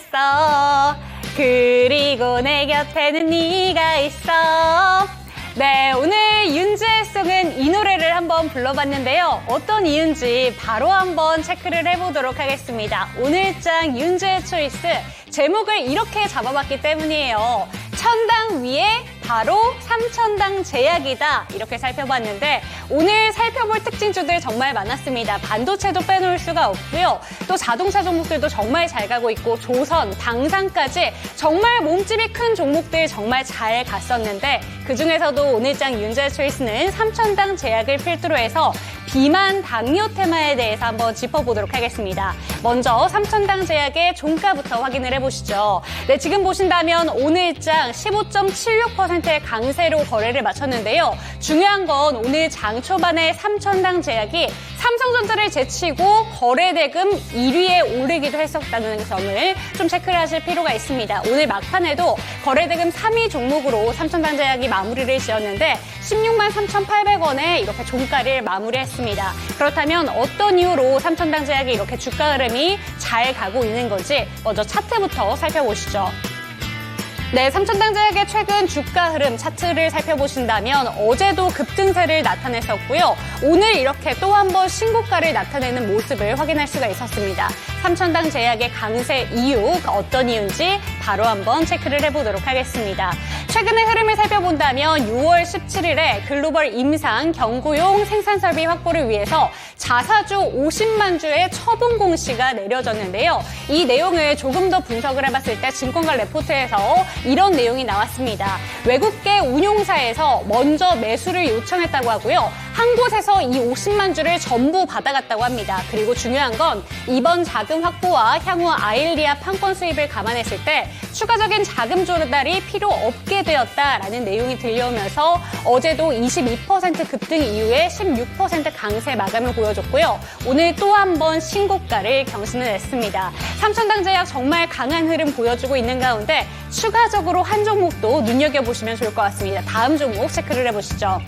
있어. 그리고 내 곁에는 네가 있어. 네, 오늘 윤지의 송은 이 노래를 한번 불러봤는데요. 어떤 이유인지 바로 한번 체크를 해보도록 하겠습니다. 오늘 장 윤지의 초이스, 제목을 이렇게 잡아봤기 때문이에요. 천당 위에 바로 삼천당 제약이다, 이렇게 살펴봤는데 오늘 살펴볼 특징주들 정말 많았습니다. 반도체도 빼놓을 수가 없고요. 또 자동차 종목들도 정말 잘 가고 있고 조선, 당산까지 정말 몸집이 큰 종목들 정말 잘 갔었는데 그중에서도 오늘장 윤지의 초이스는 삼천당 제약을 필두로 해서 비만 당뇨 테마에 대해서 한번 짚어보도록 하겠습니다. 먼저 삼천당 제약의 종가부터 확인을 해보시죠. 네, 지금 보신다면 오늘장 15.76%의 강세로 거래를 마쳤는데요. 중요한 건 오늘 장 초반에 삼천당 제약이 삼성전자를 제치고 거래대금 1위에 오르기도 했었다는 점을 좀 체크를 하실 필요가 있습니다. 오늘 막판에도 거래대금 3위 종목으로 삼천당 제약이 마무리를 지었는데 16만 3,800원에 이렇게 종가를 마무리했습니다. 그렇다면 어떤 이유로 삼천당 제약이 이렇게 주가 흐름이 잘 가고 있는 건지 먼저 차트부터 살펴보시죠. 네, 삼천당 제약의 최근 주가 흐름 차트를 살펴보신다면 어제도 급등세를 나타냈었고요. 오늘 이렇게 또 한 번 신고가를 나타내는 모습을 확인할 수가 있었습니다. 삼천당 제약의 강세 이유, 어떤 이유인지 바로 한번 체크를 해보도록 하겠습니다. 최근의 흐름을 살펴본다면 6월 17일에 글로벌 임상 경구용 생산설비 확보를 위해서 자사주 50만 주의 처분 공시가 내려졌는데요. 이 내용을 조금 더 분석을 해봤을 때 증권가 레포트에서 이런 내용이 나왔습니다. 외국계 운용사에서 먼저 매수를 요청했다고 하고요. 한 곳에서 이 50만 주를 전부 받아갔다고 합니다. 그리고 중요한 건 이번 자금 확보와 향후 아일리아 판권 수입을 감안했을 때 추가적인 자금 조달이 필요 없게 되었다라는 내용이 들려오면서 어제도 22% 급등 이후에 16% 강세 마감을 보여줬고요. 오늘 또 한 번 신고가를 경신을 했습니다. 삼천당 제약 정말 강한 흐름 보여주고 있는 가운데 추가적으로 한 종목도 눈여겨보시면 좋을 것 같습니다. 다음 종목 체크를 해보시죠.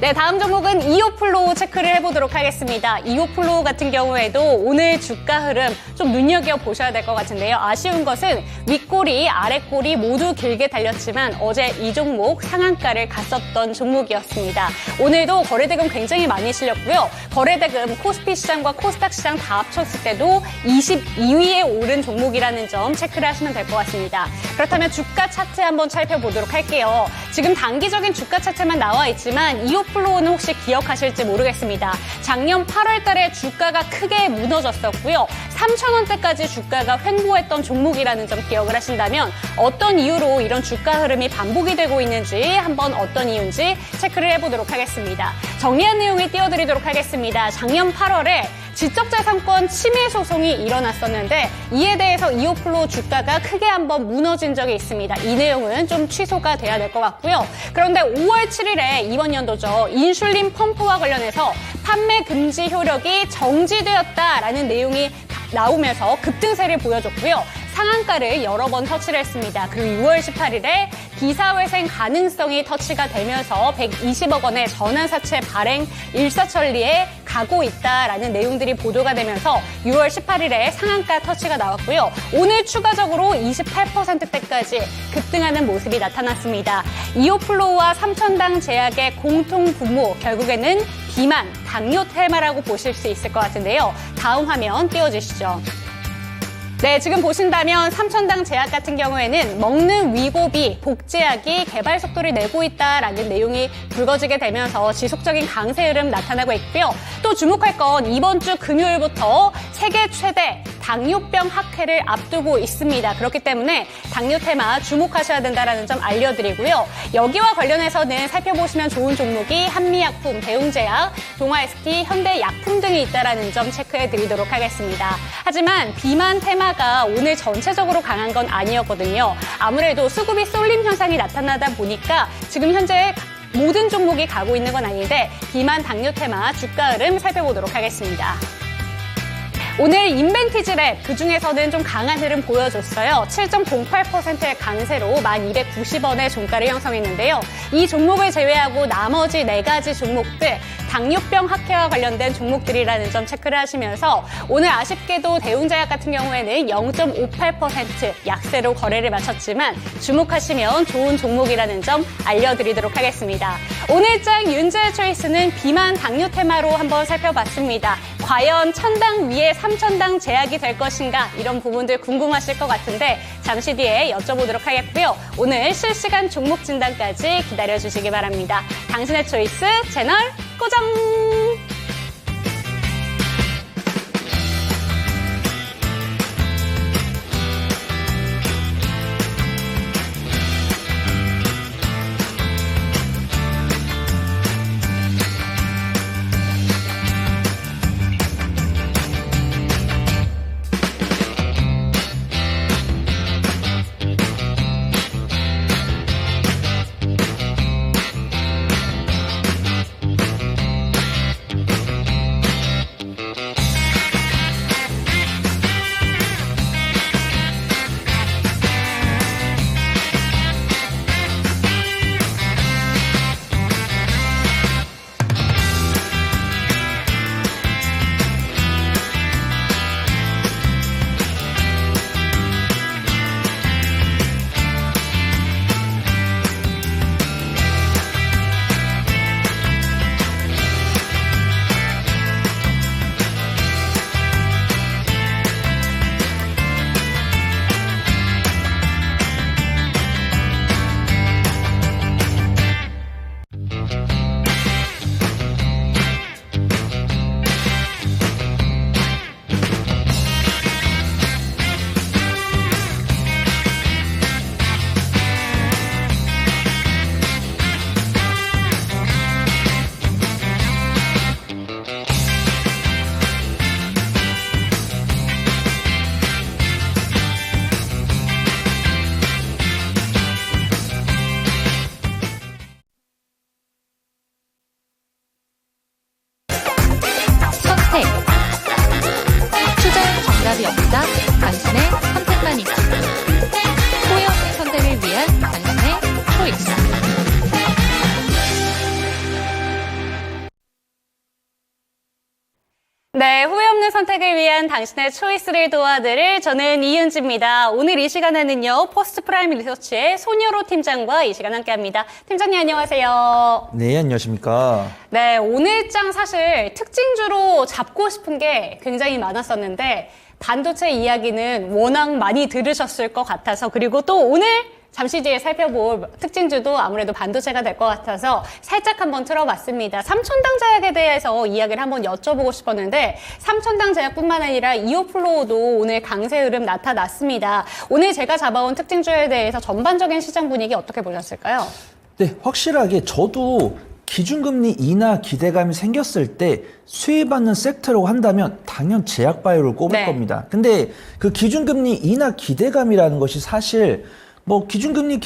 네, 다음 종목은 이오플로우 체크를 해보도록 하겠습니다. 이오플로우 같은 경우에도 오늘 주가 흐름 좀 눈여겨보셔야 될 것 같은데요. 아쉬운 것은 윗꼬리, 아랫꼬리 모두 길게 달렸지만 어제 이 종목 상한가를 갔었던 종목이었습니다. 오늘도 거래대금 굉장히 많이 실렸고요. 거래대금 코스피 시장과 코스닥 시장 다 합쳤을 때도 22위에 오른 종목이라는 점 체크를 하시면 될 것 같습니다. 그렇다면 주가 차트 한번 살펴보도록 할게요. 지금 단기적인 주가 차트만 나와 있지만 이오플로우는 혹시 기억하실지 모르겠습니다. 작년 8월 달에 주가가 크게 무너졌었고요. 3,000원대까지 주가가 횡보했던 종목이라는 점 기억을 하신다면 어떤 이유로 이런 주가 흐름이 반복이 되고 있는지 한번 어떤 이유인지 체크를 해보도록 하겠습니다. 정리한 내용을 띄워드리도록 하겠습니다. 작년 8월에 지적재산권 침해 소송이 일어났었는데 이에 대해서 이오플로우 주가가 크게 한번 무너진 적이 있습니다. 이 내용은 좀 취소가 돼야 될 것 같고요. 그런데 5월 7일에 이번 연도죠. 인슐린 펌프와 관련해서 판매 금지 효력이 정지되었다라는 내용이 나오면서 급등세를 보여줬고요. 상한가를 여러 번 터치를 했습니다. 그리고 6월 18일에 기사회생 가능성이 터치가 되면서 120억 원의 전환사채 발행 일사천리에 가고 있다라는 내용들이 보도가 되면서 6월 18일에 상한가 터치가 나왔고요. 오늘 추가적으로 28%대까지 급등하는 모습이 나타났습니다. 이오플로우와 삼천당 제약의 공통 분모, 결국에는 비만, 당뇨 테마라고 보실 수 있을 것 같은데요. 다음 화면 띄워주시죠. 네, 지금 보신다면 삼천당 제약 같은 경우에는 먹는 위고비, 복제약이 개발 속도를 내고 있다라는 내용이 불거지게 되면서 지속적인 강세 흐름 나타나고 있고요. 또 주목할 건 이번 주 금요일부터 세계 최대 당뇨병 학회를 앞두고 있습니다. 그렇기 때문에 당뇨 테마 주목하셔야 된다는 점 알려드리고요. 여기와 관련해서는 살펴보시면 좋은 종목이 한미약품, 대웅제약, 동아ST, 현대약품 등이 있다는 점 체크해드리도록 하겠습니다. 하지만 비만 테마가 오늘 전체적으로 강한 건 아니었거든요. 아무래도 수급이 쏠림 현상이 나타나다 보니까 지금 현재 모든 종목이 가고 있는 건 아닌데 비만 당뇨 테마 주가 흐름 살펴보도록 하겠습니다. 오늘 인벤티지랩 그중에서는 좀 강한 흐름 보여줬어요. 7.08%의 강세로 1,290원의 종가를 형성했는데요. 이 종목을 제외하고 나머지 4가지 종목들 당뇨병 학회와 관련된 종목들이라는 점 체크를 하시면서 오늘 아쉽게도 대웅제약 같은 경우에는 0.58% 약세로 거래를 마쳤지만 주목하시면 좋은 종목이라는 점 알려드리도록 하겠습니다. 오늘장 윤재 초이스는 비만 당뇨 테마로 한번 살펴봤습니다. 과연 1000당 위에 3000당 제약이 될 것인가 이런 부분들 궁금하실 것 같은데 잠시 뒤에 여쭤보도록 하겠고요. 오늘 실시간 종목 진단까지 기다려주시기 바랍니다. 당신의 초이스 채널 고정! 선택. 투자의 정답이 없다. 당신의 선택만이다. 후회 없는 선택을 위한 당신의 초이스. 네, 후회 없는 선택을 위한 당신의 초이스를 도와드릴 저는 이은지입니다. 오늘 이 시간에는요, 포스트프라임 리서치의 손여로 팀장과 이 시간 함께합니다. 팀장님 안녕하세요. 네, 안녕하십니까. 네, 오늘장 사실 특징주로 잡고 싶은 게 굉장히 많았었는데 반도체 이야기는 워낙 많이 들으셨을 것 같아서 그리고 또 오늘 잠시 뒤에 살펴볼 특징주도 아무래도 반도체가 될 것 같아서 살짝 한번 틀어봤습니다. 삼천당 제약에 대해서 이야기를 한번 여쭤보고 싶었는데 삼천당 제약뿐만 아니라 이오플로우도 오늘 강세 흐름 나타났습니다. 오늘 제가 잡아온 특징주에 대해서 전반적인 시장 분위기 어떻게 보셨을까요? 네, 확실하게 저도 기준금리 인하 기대감이 생겼을 때 수혜받는 섹터라고 한다면 당연 제약바이오를 꼽을 겁니다. 근데 그 기준금리 인하 기대감이라는 것이 사실 뭐 기준금리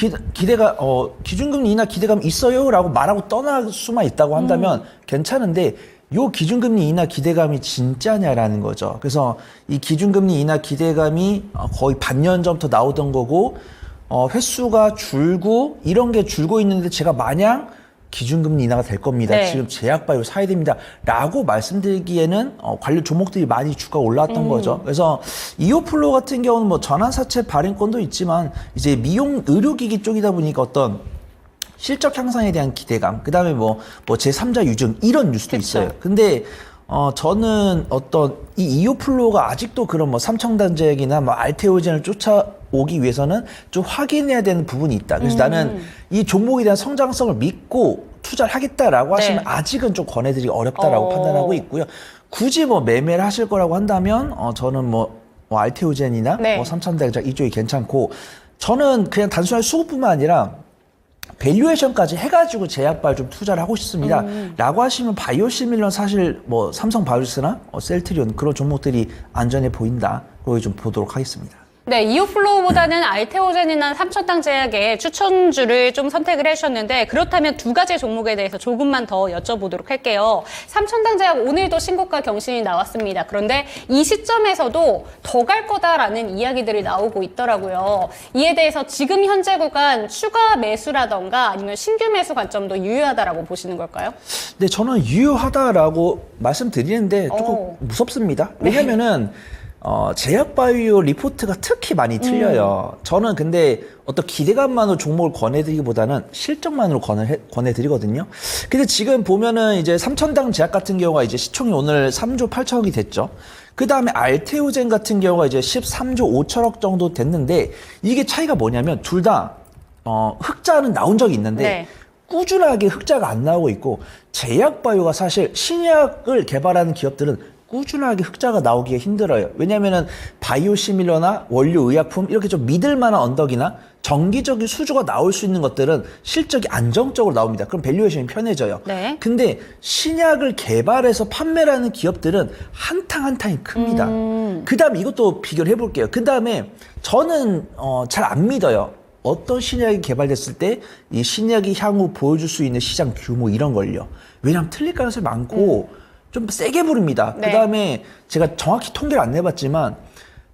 인하 기대감 있어요라고 말하고 떠날 수만 있다고 한다면 괜찮은데 요 기준금리 인하 기대감이 진짜냐라는 거죠. 그래서 이 기준금리 인하 기대감이 거의 반년 전부터 나오던 거고 횟수가 줄고 이런 게 줄고 있는데 제가 마냥 기준금리 인하가 될 겁니다. 네. 지금 제약바이오 사야 됩니다. 라고 말씀드리기에는 관련 종목들이 많이 주가가 올라왔던 거죠. 그래서 이오플로 같은 경우는 뭐 전환사채 발행권도 있지만 이제 미용 의료기기 쪽이다 보니까 어떤 실적 향상에 대한 기대감, 그 다음에 뭐 제3자 유증 이런 뉴스도 그쵸. 있어요. 근데 저는 어떤 이 이오플로가 아직도 그런 뭐 삼청단제약이나 뭐 알테오젠을 쫓아오기 위해서는 좀 확인해야 되는 부분이 있다. 그래서 나는 이 종목에 대한 성장성을 믿고 투자를 하겠다라고 하시면 아직은 좀 권해드리기 어렵다라고 판단하고 있고요. 굳이 뭐 매매를 하실 거라고 한다면 저는 뭐 알테오젠이나 뭐 삼청단제약 이쪽이 괜찮고 저는 그냥 단순하게 수급뿐만 아니라 밸류에이션까지 해가지고 제약발 좀 투자를 하고 싶습니다. 라고 하시면 바이오시밀러는 사실 뭐 삼성 바이오스나 셀트리온 그런 종목들이 안전해 보인다. 그걸 좀 보도록 하겠습니다. 네, 이오플로우보다는 알테오젠이나 삼천당 제약의 추천주를 좀 선택을 해주셨는데 그렇다면 두 가지 종목에 대해서 조금만 더 여쭤보도록 할게요. 삼천당 제약 오늘도 신고가 경신이 나왔습니다. 그런데 이 시점에서도 더 갈 거다라는 이야기들이 나오고 있더라고요. 이에 대해서 지금 현재 구간 추가 매수라던가 아니면 신규 매수 관점도 유효하다라고 보시는 걸까요? 네, 저는 유효하다라고 말씀드리는데 조금 무섭습니다. 왜냐면은 제약바이오 리포트가 특히 많이 틀려요. 저는 근데 어떤 기대감만으로 종목을 권해드리기보다는 실적만으로 권해드리거든요. 근데 지금 보면은 이제 삼천당 제약 같은 경우가 이제 시총이 오늘 3조 8천억이 됐죠. 그 다음에 알테오젠 같은 경우가 이제 13조 5천억 정도 됐는데 이게 차이가 뭐냐면 둘 다 흑자는 나온 적이 있는데 네. 꾸준하게 흑자가 안 나오고 있고 제약바이오가 사실 신약을 개발하는 기업들은 꾸준하게 흑자가 나오기가 힘들어요. 왜냐면은 바이오시밀러나 원료의약품 이렇게 좀 믿을 만한 언덕이나 정기적인 수주가 나올 수 있는 것들은 실적이 안정적으로 나옵니다. 그럼 밸류에이션이 편해져요. 네. 근데 신약을 개발해서 판매를 하는 기업들은 한탕 한탕이 큽니다. 그 다음에 이것도 비교를 해볼게요. 그 다음에 저는 잘 안 믿어요. 어떤 신약이 개발됐을 때 이 신약이 향후 보여줄 수 있는 시장 규모 이런 걸요. 왜냐하면 틀릴 가능성이 많고 좀 세게 부릅니다. 네. 그 다음에 제가 정확히 통계를 안 내봤지만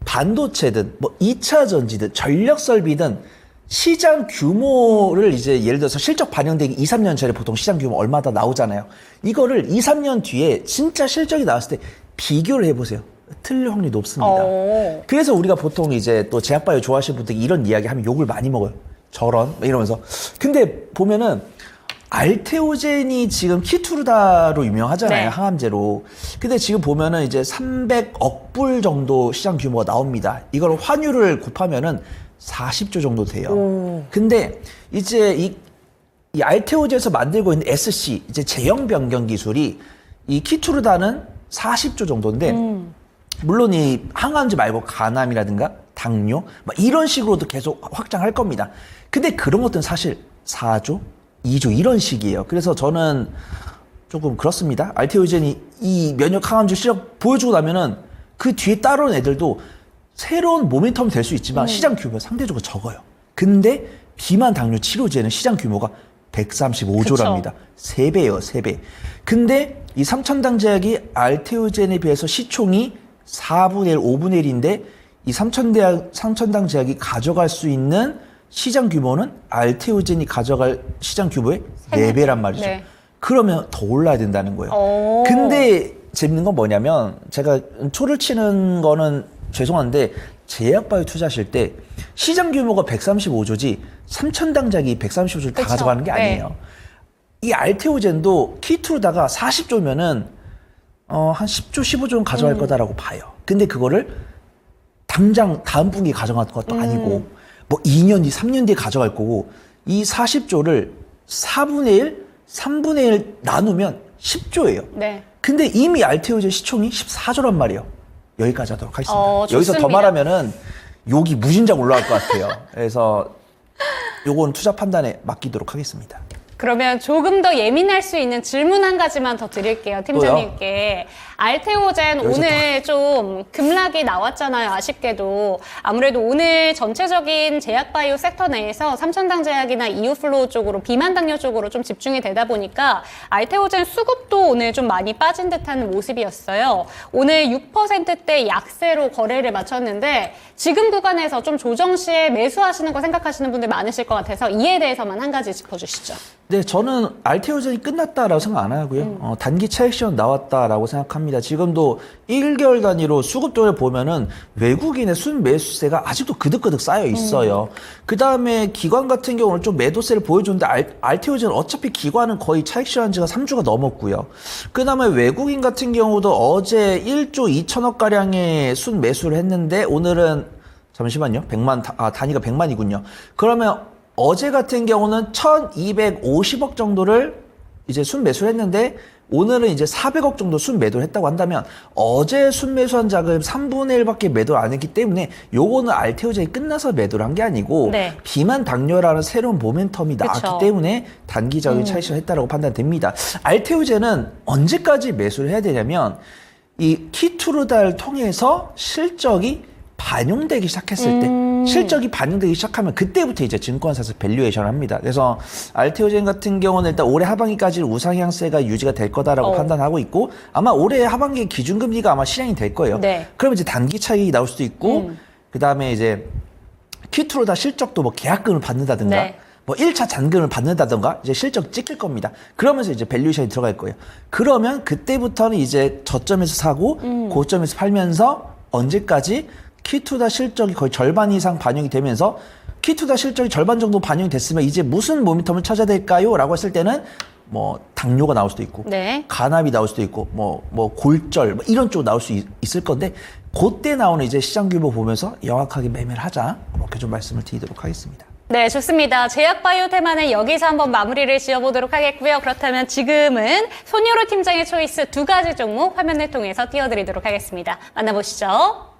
반도체든 뭐 2차 전지든 전력 설비든 시장 규모를 이제 예를 들어서 실적 반영되기 2, 3년 전에 보통 시장 규모 얼마다 나오잖아요. 이거를 2, 3년 뒤에 진짜 실적이 나왔을 때 비교를 해보세요. 틀릴 확률이 높습니다. 그래서 우리가 보통 이제 또 제약바이오 좋아하시는 분들이 이런 이야기 하면 욕을 많이 먹어요. 저런 이러면서. 근데 보면은 알테오젠이 지금 키투르다로 유명하잖아요. 네. 항암제로. 근데 지금 보면은 이제 300억 불 정도 시장 규모가 나옵니다. 이걸 환율을 곱하면은 40조 정도 돼요. 근데 이제 이 알테오젠에서 만들고 있는 SC, 이제 제형 변경 기술이 이 키투르다는 40조 정도인데 물론 이 항암제 말고 간암이라든가 당뇨 막 이런 식으로도 계속 확장할 겁니다. 근데 그런 것들은 사실 4조, 2조 이런 식이에요. 그래서 저는 조금 그렇습니다. 알테오젠이 이 면역 항암제 실력 보여주고 나면은 그 뒤에 따라오는 애들도 새로운 모멘텀이 될 수 있지만 시장 규모가 상대적으로 적어요. 근데 비만 당뇨 치료제는 시장 규모가 135조랍니다. 3배예요, 3배. 근데 이 삼천당 제약이 알테오젠에 비해서 시총이 4분의 1, 5분의 1인데 이 삼천당 제약이 가져갈 수 있는 시장 규모는 알테오젠이 가져갈 시장 규모의 4배란 말이죠. 네. 그러면 더 올라야 된다는 거예요. 근데 재밌는 건 뭐냐면 제가 초를 치는 거는 죄송한데 제약바이오 투자하실 때 시장 규모가 135조지 삼천당 제약이 135조를 다 가져가는 게 아니에요. 네. 이 알테오젠도 키투르다가 40조면은 한 10조, 15조는 가져갈 거다라고 봐요. 근데 그거를 당장 다음 분기에 가져갈 것도 아니고 뭐 2년 뒤, 3년 뒤에 가져갈 거고 이 40조를 4분의 1, 3분의 1 나누면 10조예요. 네. 근데 이미 알테오젠 시총이 14조란 말이에요. 여기까지 하도록 하겠습니다. 여기서 좋습니다. 더 말하면은 욕이 무진장 올라갈 것 같아요. 그래서 요건 투자 판단에 맡기도록 하겠습니다. 그러면 조금 더 예민할 수 있는 질문 한 가지만 더 드릴게요, 팀장님께. 알테오젠 오늘 좀 급락이 나왔잖아요, 아쉽게도. 아무래도 오늘 전체적인 제약바이오 섹터 내에서 삼천당 제약이나 이오플로우 쪽으로, 비만 당뇨 쪽으로 좀 집중이 되다 보니까 알테오젠 수급도 오늘 좀 많이 빠진 듯한 모습이었어요. 오늘 6%대 약세로 거래를 마쳤는데 지금 구간에서 좀 조정 시에 매수하시는 거 생각하시는 분들 많으실 것 같아서 이에 대해서만 한 가지 짚어주시죠. 네, 저는 알테오젠이 끝났다라고 생각 안 하고요. 단기 차익 시황 나왔다라고 생각합니다. 지금도 1개월 단위로 수급도를 보면은 외국인의 순매수세가 아직도 그득그득 쌓여 있어요. 그 다음에 기관 같은 경우는 좀 매도세를 보여주는데 알테오젠은 어차피 기관은 거의 차익 시황 지가 3주가 넘었고요. 그 다음에 외국인 같은 경우도 어제 1조 2천억 가량의 순매수를 했는데 오늘은 잠시만요. 단위가 100만이군요. 그러면 어제 같은 경우는 1250억 정도를 이제 순매수를 했는데 오늘은 이제 400억 정도 순매도를 했다고 한다면 어제 순매수한 자금 3분의 1밖에 매도를 안 했기 때문에 요거는 알테오젠이 끝나서 매도를 한 게 아니고 네. 비만 당뇨라는 새로운 모멘텀이 나왔기 때문에 단기적인 차익을 했다고 판단됩니다. 알테오젠은 언제까지 매수를 해야 되냐면 이 키투르다를 통해서 실적이 반영되기 시작했을 때, 실적이 반영되기 시작하면 그때부터 이제 증권사에서 밸류에이션을 합니다. 그래서 알테오젠 같은 경우는 일단 올해 하반기까지 우상향세가 유지가 될 거다라고 판단하고 있고, 아마 올해 하반기 기준금리가 아마 실행이 될 거예요. 네. 그럼 이제 단기 차익이 나올 수도 있고, 그 다음에 이제 퀴투로 다 실적도 뭐 계약금을 받는다든가, 네. 뭐 1차 잔금을 받는다든가 이제 실적 찍힐 겁니다. 그러면서 이제 밸류에이션이 들어갈 거예요. 그러면 그때부터는 이제 저점에서 사고 고점에서 팔면서 언제까지 Q2다 실적이 거의 절반 이상 반영이 되면서 Q2다 실적이 절반 정도 반영이 됐으면 이제 무슨 모멘텀을 찾아야 될까요? 라고 했을 때는 뭐 당뇨가 나올 수도 있고 네. 간암이 나올 수도 있고 뭐 골절 뭐 이런 쪽 나올 수 있을 건데 그때 나오는 이제 시장 규모 보면서 영악하게 매매를 하자 그렇게 좀 말씀을 드리도록 하겠습니다. 네, 좋습니다. 제약바이오 테마는 여기서 한번 마무리를 지어보도록 하겠고요. 그렇다면 지금은 손유로 팀장의 초이스 2가지 종목 화면을 통해서 띄워드리도록 하겠습니다. 만나보시죠.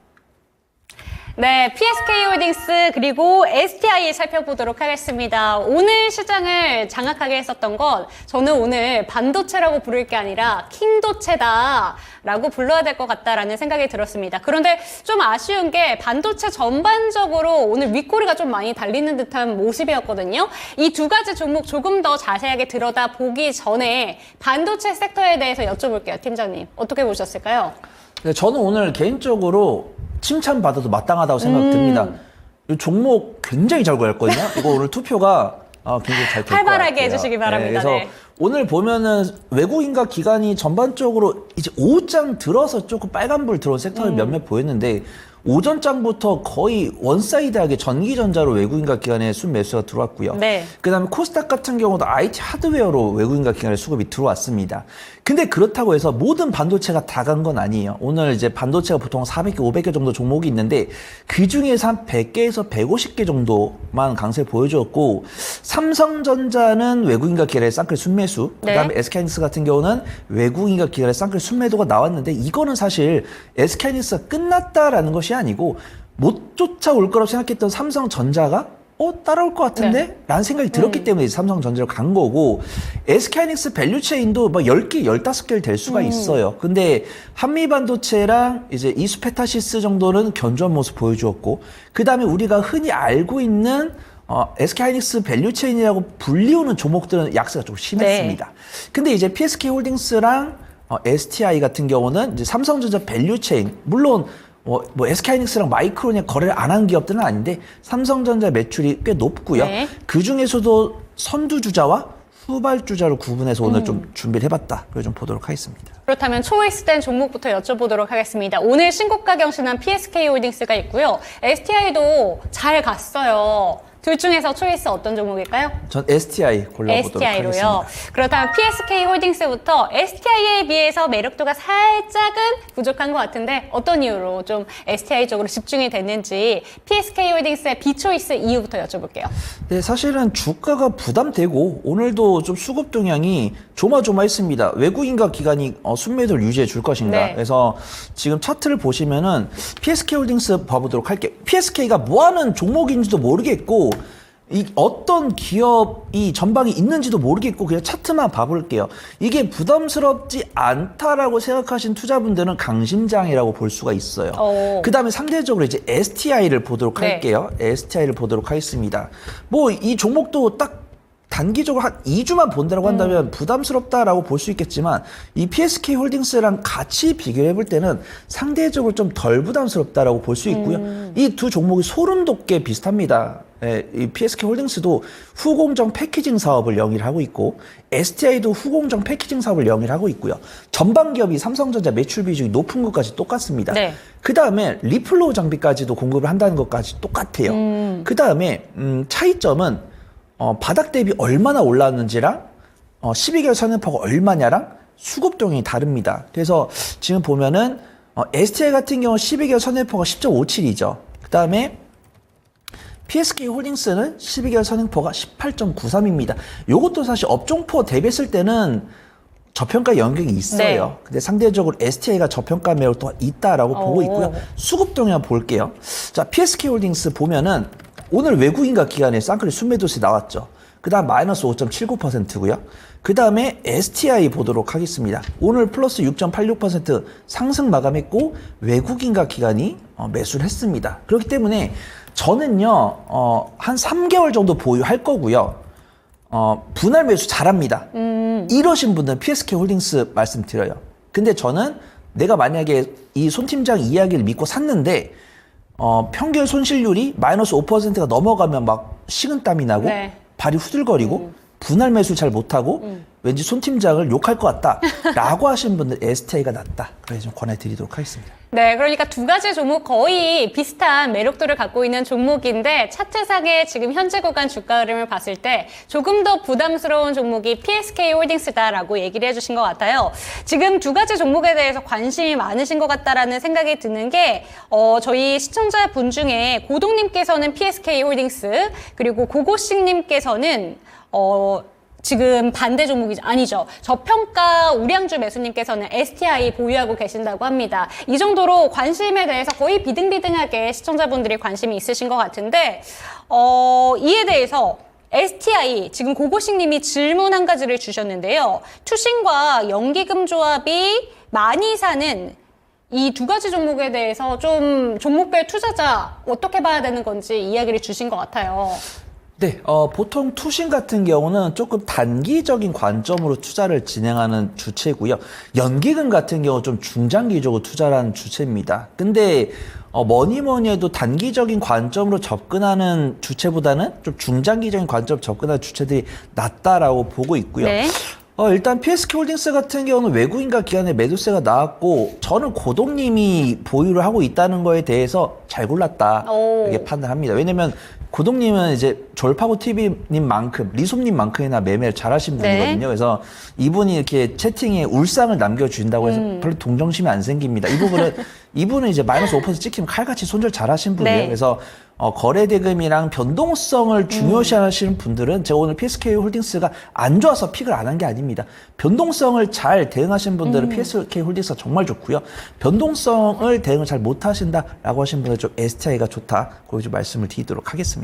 네, PSK홀딩스 그리고 STI 살펴보도록 하겠습니다. 오늘 시장을 장악하게 했었던 건 저는 오늘 반도체라고 부를 게 아니라 킹도체다라고 불러야 될 것 같다라는 생각이 들었습니다. 그런데 좀 아쉬운 게 반도체 전반적으로 오늘 윗꼬리가 좀 많이 달리는 듯한 모습이었거든요. 이 2가지 종목 조금 더 자세하게 들여다보기 전에 반도체 섹터에 대해서 여쭤볼게요. 팀장님. 어떻게 보셨을까요? 네, 저는 오늘 개인적으로 칭찬받아도 마땅하다고 생각됩니다. 이 종목 굉장히 잘 걸렸거든요. 이거 오늘 투표가 굉장히 잘 될 것 같아요. 활발하게 해주시기 바랍니다. 네, 그래서 네. 오늘 보면은 외국인과 기관이 전반적으로 이제 오후장 들어서 조금 빨간불 들어온 섹터를 몇몇 보였는데 오전장부터 거의 원사이드하게 전기전자로 외국인과 기관의 순매수가 들어왔고요. 네. 그다음에 코스닥 같은 경우도 IT 하드웨어로 외국인과 기관의 수급이 들어왔습니다. 근데 그렇다고 해서 모든 반도체가 다 간 건 아니에요. 오늘 이제 반도체가 보통 400개, 500개 정도 종목이 있는데 그 중에서 한 100개에서 150개 정도만 강세를 보여주었고 삼성전자는 외국인과 기관의 쌍끌 순매수, 네. 그다음에 SK하이닉스 같은 경우는 외국인과 기관의 쌍끌 순매도가 나왔는데 이거는 사실 SK하이닉스가 끝났다라는 것이 아니고 못 쫓아올 거라고 생각했던 삼성전자가 따라올 것 같은데? 네. 라는 생각이 들었기 때문에 삼성전자로 간 거고 SK하이닉스 밸류체인도 뭐 10개, 15개를 될 수가 있어요. 근데 한미반도체랑 이제 이수페타시스 정도는 견조한 모습 보여주었고 그 다음에 우리가 흔히 알고 있는 SK하이닉스 밸류체인이라고 불리우는 종목들은 약세가 좀 심했습니다. 네. 근데 이제 PSK홀딩스랑 STI 같은 경우는 이제 삼성전자 밸류체인 물론 뭐 SK하이닉스랑 마이크론이 거래를 안 한 기업들은 아닌데 삼성전자 매출이 꽤 높고요. 네. 그 중에서도 선두주자와 후발주자로 구분해서 오늘 좀 준비를 해봤다. 그걸 좀 보도록 하겠습니다. 그렇다면 초이스된 종목부터 여쭤보도록 하겠습니다. 오늘 신고가 경신한 PSK홀딩스가 있고요. STI도 잘 갔어요. 둘 중에서 초이스 어떤 종목일까요? 전 STI 골라보도록 STI로요. 하겠습니다. 그렇다면 PSK홀딩스부터 STI에 비해서 매력도가 살짝은 부족한 것 같은데 어떤 이유로 좀 STI 쪽으로 집중이 됐는지 PSK홀딩스의 비초이스 이유부터 여쭤볼게요. 네, 사실은 주가가 부담되고 오늘도 좀 수급 동향이 조마조마했습니다. 외국인과 기관이 순매도를 유지해 줄 것인가. 네. 그래서 지금 차트를 보시면은 PSK홀딩스 봐보도록 할게요. PSK가 뭐하는 종목인지도 모르겠고 이 어떤 기업이 전방에 있는지도 모르겠고 그냥 차트만 봐볼게요. 이게 부담스럽지 않다라고 생각하신 투자분들은 강심장이라고 볼 수가 있어요. 그 다음에 상대적으로 이제 STI를 보도록 네. 할게요. STI를 보도록 하겠습니다. 뭐 이 종목도 딱 단기적으로 한 2주만 본다라고 한다면 부담스럽다라고 볼 수 있겠지만 이 PSK홀딩스랑 같이 비교해 볼 때는 상대적으로 좀 덜 부담스럽다라고 볼 수 있고요. 이 두 종목이 소름 돋게 비슷합니다. 예, 이 PSK홀딩스도 후공정 패키징 사업을 영위를 하고 있고 STI도 후공정 패키징 사업을 영위를 하고 있고요. 전방 기업이 삼성전자 매출 비중이 높은 것까지 똑같습니다. 네. 그 다음에 리플로우 장비까지도 공급을 한다는 것까지 똑같아요. 그 다음에 차이점은 바닥 대비 얼마나 올라왔는지랑 12개월 선행포가 얼마냐랑 수급 동향이 다릅니다. 그래서 지금 보면은 STI 같은 경우 12개월 선행포가 10.57이죠. 그 다음에 PSK홀딩스는 12개월 선행포가 18.93입니다. 이것도 사실 업종포 대비했을 때는 저평가 영역이 있어요. 네. 근데 상대적으로 STI가 저평가 매력도 있다라고 보고 있고요. 수급 동향 볼게요. 자, PSK홀딩스 보면은 오늘 외국인과 기관의 쌍끌이 순매도세 나왔죠. 그 다음 마이너스 5.79%고요. 그 다음에 STI 보도록 하겠습니다. 오늘 플러스 6.86% 상승 마감했고 외국인과 기관이 매수를 했습니다. 그렇기 때문에 저는요 한 3개월 정도 보유할 거고요. 분할 매수 잘합니다. 이러신 분들은 PSK 홀딩스 말씀드려요. 근데 저는 내가 만약에 이 손 팀장 이야기를 믿고 샀는데 평균 손실률이 마이너스 5%가 넘어가면 막 식은땀이 나고 네. 발이 후들거리고 분할 매수 잘 못하고 왠지 손 팀장을 욕할 것 같다라고 하시는 분들 STI가 낫다. 그래서 좀 권해드리도록 하겠습니다. 네, 그러니까 두 가지 종목 거의 비슷한 매력도를 갖고 있는 종목인데 차트상의 지금 현재 구간 주가 흐름을 봤을 때 조금 더 부담스러운 종목이 PSK 홀딩스다라고 얘기를 해주신 것 같아요. 지금 두 가지 종목에 대해서 관심이 많으신 것 같다라는 생각이 드는 게 저희 시청자분 중에 고동님께서는 PSK 홀딩스 그리고 고고식님께서는 지금 반대 종목이 아니죠. 저평가 우량주 매수님께서는 STI 보유하고 계신다고 합니다. 이 정도로 관심에 대해서 거의 비등비등하게 시청자분들이 관심이 있으신 것 같은데 이에 대해서 STI 지금 고고식님이 질문 한 가지를 주셨는데요. 투신과 연기금 조합이 많이 사는 이 두 가지 종목에 대해서 좀 종목별 투자자 어떻게 봐야 되는 건지 이야기를 주신 것 같아요. 네, 보통 투신 같은 경우는 조금 단기적인 관점으로 투자를 진행하는 주체고요. 연기금 같은 경우 좀 중장기적으로 투자를 하는 주체입니다. 근데 뭐니 해도 단기적인 관점으로 접근하는 주체보다는 좀 중장기적인 관점으로 접근하는 주체들이 낫다라고 보고 있고요. 네. 일단 PSK 홀딩스 같은 경우는 외국인과 기관의 매도세가 나왔고 저는 고동님이 보유를 하고 있다는 거에 대해서 잘 골랐다 이렇게 판단합니다. 왜냐면 고동님은 이제 졸파고 TV님만큼 리솜님만큼이나 매매를 잘하신 분이거든요. 네. 그래서 이분이 이렇게 채팅에 울상을 남겨주신다고 해서 별로 동정심이 안 생깁니다. 이분은 이제 마이너스 5% 찍히면 칼같이 손절 잘하신 분이에요. 네. 그래서 거래 대금이랑 변동성을 중요시하시는 분들은 제가 오늘 PSK 홀딩스가 안 좋아서 픽을 안 한 게 아닙니다. 변동성을 잘 대응하시는 분들은 PSK 홀딩스가 정말 좋고요. 변동성을 대응을 잘 못하신다라고 하시는 분들은 좀 STI가 좋다. 거기 좀 말씀을 드리도록 하겠습니다.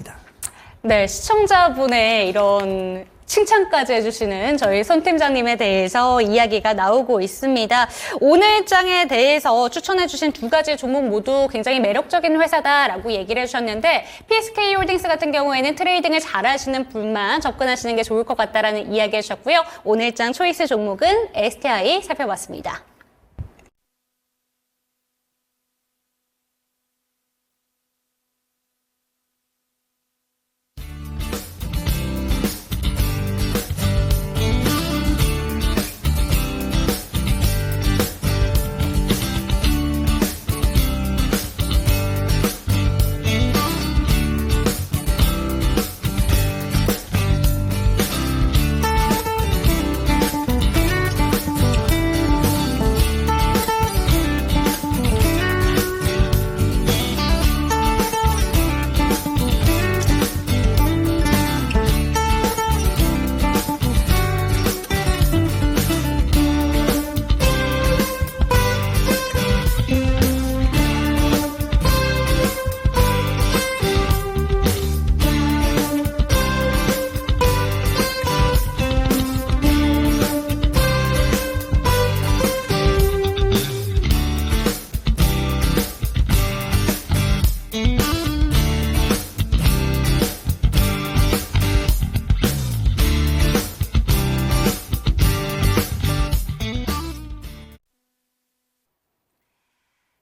네, 시청자분의 이런 칭찬까지 해주시는 저희 손 팀장님에 대해서 이야기가 나오고 있습니다. 오늘 장에 대해서 추천해주신 두 가지 종목 모두 굉장히 매력적인 회사다라고 얘기를 해주셨는데 PSK 홀딩스 같은 경우에는 트레이딩을 잘하시는 분만 접근하시는 게 좋을 것 같다라는 이야기 해주셨고요. 오늘 장 초이스 종목은 STI 살펴봤습니다.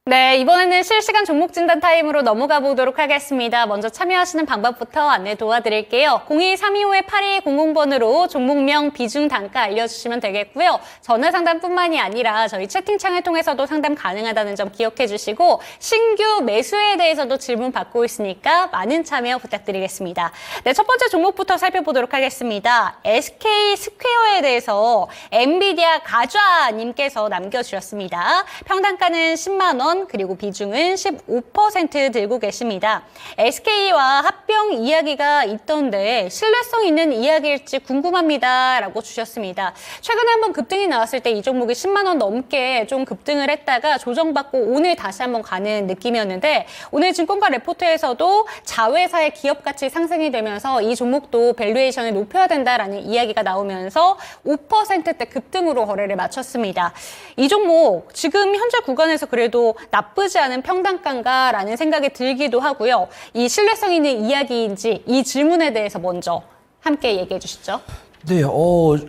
네, 이번에는 실시간 종목 진단 타임으로 넘어가 보도록 하겠습니다. 먼저 참여하시는 방법부터 안내 도와드릴게요. 0232-8200번으로 종목명, 비중, 단가 알려주시면 되겠고요. 전화 상담뿐만이 아니라 저희 채팅창을 통해서도 상담 가능하다는 점 기억해 주시고 신규 매수에 대해서도 질문 받고 있으니까 많은 참여 부탁드리겠습니다. 네, 첫 번째 종목부터 살펴보도록 하겠습니다. SK 스퀘어에 대해서 엔비디아 가좌님께서 남겨주셨습니다. 평단가는 10만 원, 그리고 그리고 비중은 15% 들고 계십니다. SK와 합병 이야기가 있던데 신뢰성 있는 이야기일지 궁금합니다. 라고 주셨습니다. 최근에 한번 급등이 나왔을 때 이 종목이 10만 원 넘게 좀 급등을 했다가 조정받고 오늘 다시 한번 가는 느낌이었는데 오늘 증권가 레포트에서도 자회사의 기업 가치 상승이 되면서 이 종목도 밸류에이션을 높여야 된다라는 이야기가 나오면서 5%대 급등으로 거래를 마쳤습니다. 이 종목 지금 현재 구간에서 그래도 나쁘지 않은 평단가인가라는 생각이 들기도 하고요. 이 신뢰성 있는 이야기인지 이 질문에 대해서 먼저 함께 얘기해 주시죠. 네,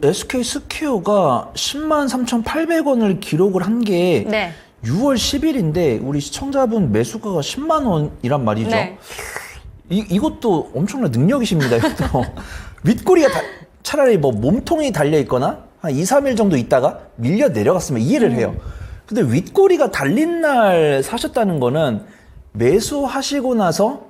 SK 스퀘어가 103,800원을 기록을 한 게 네. 6월 10일인데 우리 시청자분 매수가가 10만 원이란 말이죠. 네. 이것도 엄청난 능력이십니다. 이것도. 윗꼬리가 차라리 뭐 몸통이 달려 있거나 한 2, 3일 정도 있다가 밀려 내려갔으면 이해를 해요. 근데 윗꼬리가 달린 날 사셨다는 거는 매수하시고 나서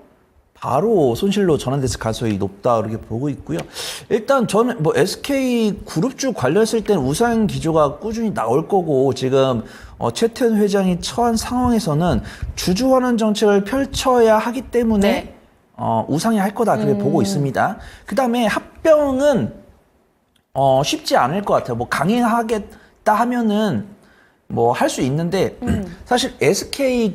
바로 손실로 전환됐을 가능성이 높다 이렇게 보고 있고요. 일단 저는 뭐 SK 그룹주 관련했을 때는 우상 기조가 꾸준히 나올 거고 지금 최태원 회장이 처한 상황에서는 주주환원 정책을 펼쳐야 하기 때문에 네. 우상이 할 거다 그렇게 보고 있습니다. 그 다음에 합병은 쉽지 않을 것 같아요. 뭐 강행하겠다 하면은 뭐 할 수 있는데 사실 SK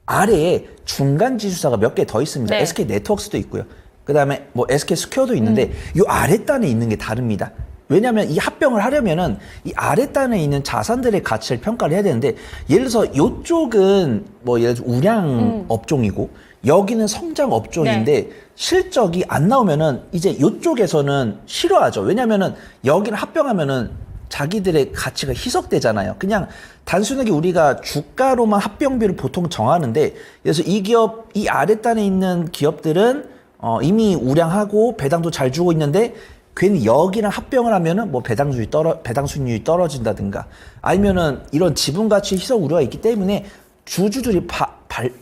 아래에 중간 지주사가 몇 개 더 있습니다. 네. SK 네트워크스도 있고요. 그 다음에 뭐 SK 스퀘어도 있는데 이 아래단에 있는 게 다릅니다. 왜냐하면 이 합병을 하려면은 이 아래단에 있는 자산들의 가치를 평가를 해야 되는데 예를 들어서 이쪽은 뭐 예를 들어 우량 업종이고 여기는 성장 업종인데 네. 실적이 안 나오면은 이제 이쪽에서는 싫어하죠. 왜냐하면은 여기를 합병하면은 자기들의 가치가 희석되잖아요. 그냥 단순하게 우리가 주가로만 합병비를 보통 정하는데 그래서 이 기업, 이 아랫단에 있는 기업들은 이미 우량하고 배당도 잘 주고 있는데 괜히 여기랑 합병을 하면은 뭐 배당 수익률이 떨어진다든가 아니면은 이런 지분 가치 희석 우려가 있기 때문에 주주들이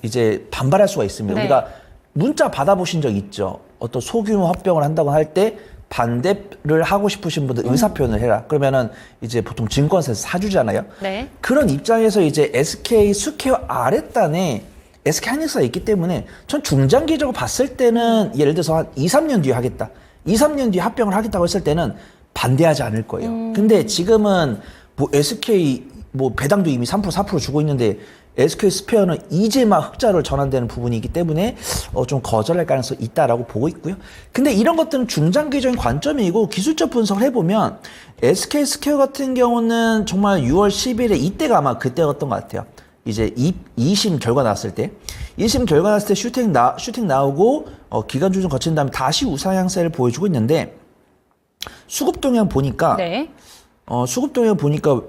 이제 반발할 수가 있습니다. 네. 우리가 문자 받아보신 적 있죠. 어떤 소규모 합병을 한다고 할 때 반대를 하고 싶으신 분들 의사표현을 해라. 그러면은 이제 보통 증권사에서 사주잖아요. 네. 그런 입장에서 이제 SK 스퀘어 아랫단에 SK 하이닉스가 있기 때문에 전 중장기적으로 봤을 때는 예를 들어서 한 2, 3년 뒤에 하겠다. 2, 3년 뒤에 합병을 하겠다고 했을 때는 반대하지 않을 거예요. 근데 지금은 뭐 SK 뭐 배당도 이미 3%, 4% 주고 있는데 SK 스퀘어는 이제 막 흑자를 전환되는 부분이기 때문에 좀 거절할 가능성이 있다라고 보고 있고요. 근데 이런 것들은 중장기적인 관점이고 기술적 분석을 해보면 SK 스퀘어 같은 경우는 정말 6월 10일에 이때가 아마 그때였던 것 같아요. 이제 2심 결과 나왔을 때 1심 결과 나왔을 때 슈팅 나오고 기간 조정 거친 다음에 다시 우상향세를 보여주고 있는데 수급 동향 보니까 네. 수급 동향 보니까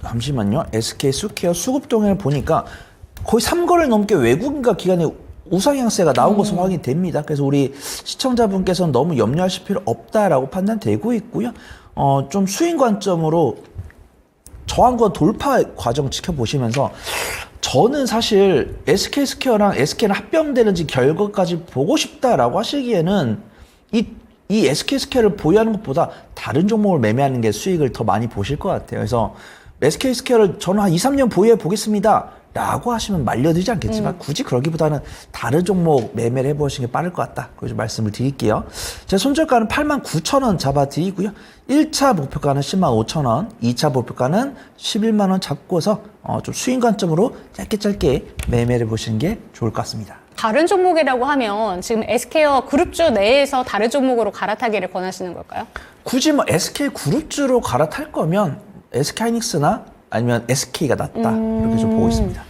잠시만요. SK 스퀘어 수급 동향을 보니까 거의 3거래를 넘게 외국인과 기관의 우상향세가 나온 것으로 확인이 됩니다. 그래서 우리 시청자분께서는 너무 염려하실 필요 없다라고 판단되고 있고요. 좀 수익 관점으로 저항권 돌파 과정 지켜보시면서 저는 사실 SK 스퀘어랑 SK는 합병되는지 결과까지 보고 싶다라고 하시기에는 이 SK 스퀘어를 보유하는 것보다 다른 종목을 매매하는 게 수익을 더 많이 보실 것 같아요. 그래서 SK 스퀘어를 저는 한 2, 3년 보유해 보겠습니다 라고 하시면 말려들지 않겠지만 굳이 그러기보다는 다른 종목 매매를 해보시는 게 빠를 것 같다. 그래서 말씀을 드릴게요. 제 손절가는 89,000원 잡아드리고요. 1차 목표가는 105,000원, 2차 목표가는 11만원 잡고서 좀 수익 관점으로 짧게 매매를 해보시는 게 좋을 것 같습니다. 다른 종목이라고 하면 지금 SK와 그룹주 내에서 다른 종목으로 갈아타기를 권하시는 걸까요? 굳이 뭐 SK 그룹주로 갈아탈 거면 SK 하이닉스나 아니면 SK가 낫다. 이렇게 좀 보고 있습니다.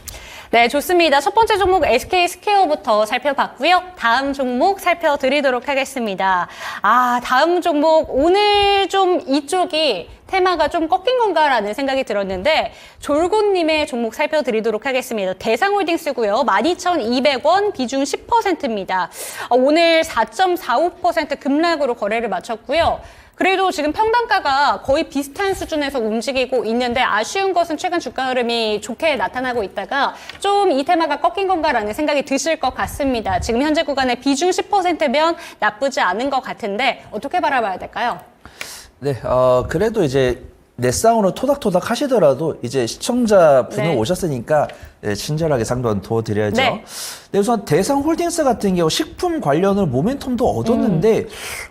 네, 좋습니다. 첫 번째 종목 SK 스퀘어부터 살펴봤고요. 다음 종목 살펴드리도록 하겠습니다. 다음 종목 오늘 좀 이쪽이 테마가 좀 꺾인 건가라는 생각이 들었는데 졸고님의 종목 살펴드리도록 하겠습니다. 대상홀딩스고요. 12,200원 비중 10%입니다. 오늘 4.45% 급락으로 거래를 마쳤고요. 그래도 지금 평단가가 거의 비슷한 수준에서 움직이고 있는데 아쉬운 것은 최근 주가 흐름이 좋게 나타나고 있다가 좀 이 테마가 꺾인 건가라는 생각이 드실 것 같습니다. 지금 현재 구간의 비중 10%면 나쁘지 않은 것 같은데 어떻게 바라봐야 될까요? 네, 그래도 이제 내 쌍으로 토닥토닥 하시더라도 이제 시청자분을 네. 오셨으니까 친절하게 상담 도와드려야죠. 네. 네, 우선 대상홀딩스 같은 경우 식품 관련으로 모멘텀도 얻었는데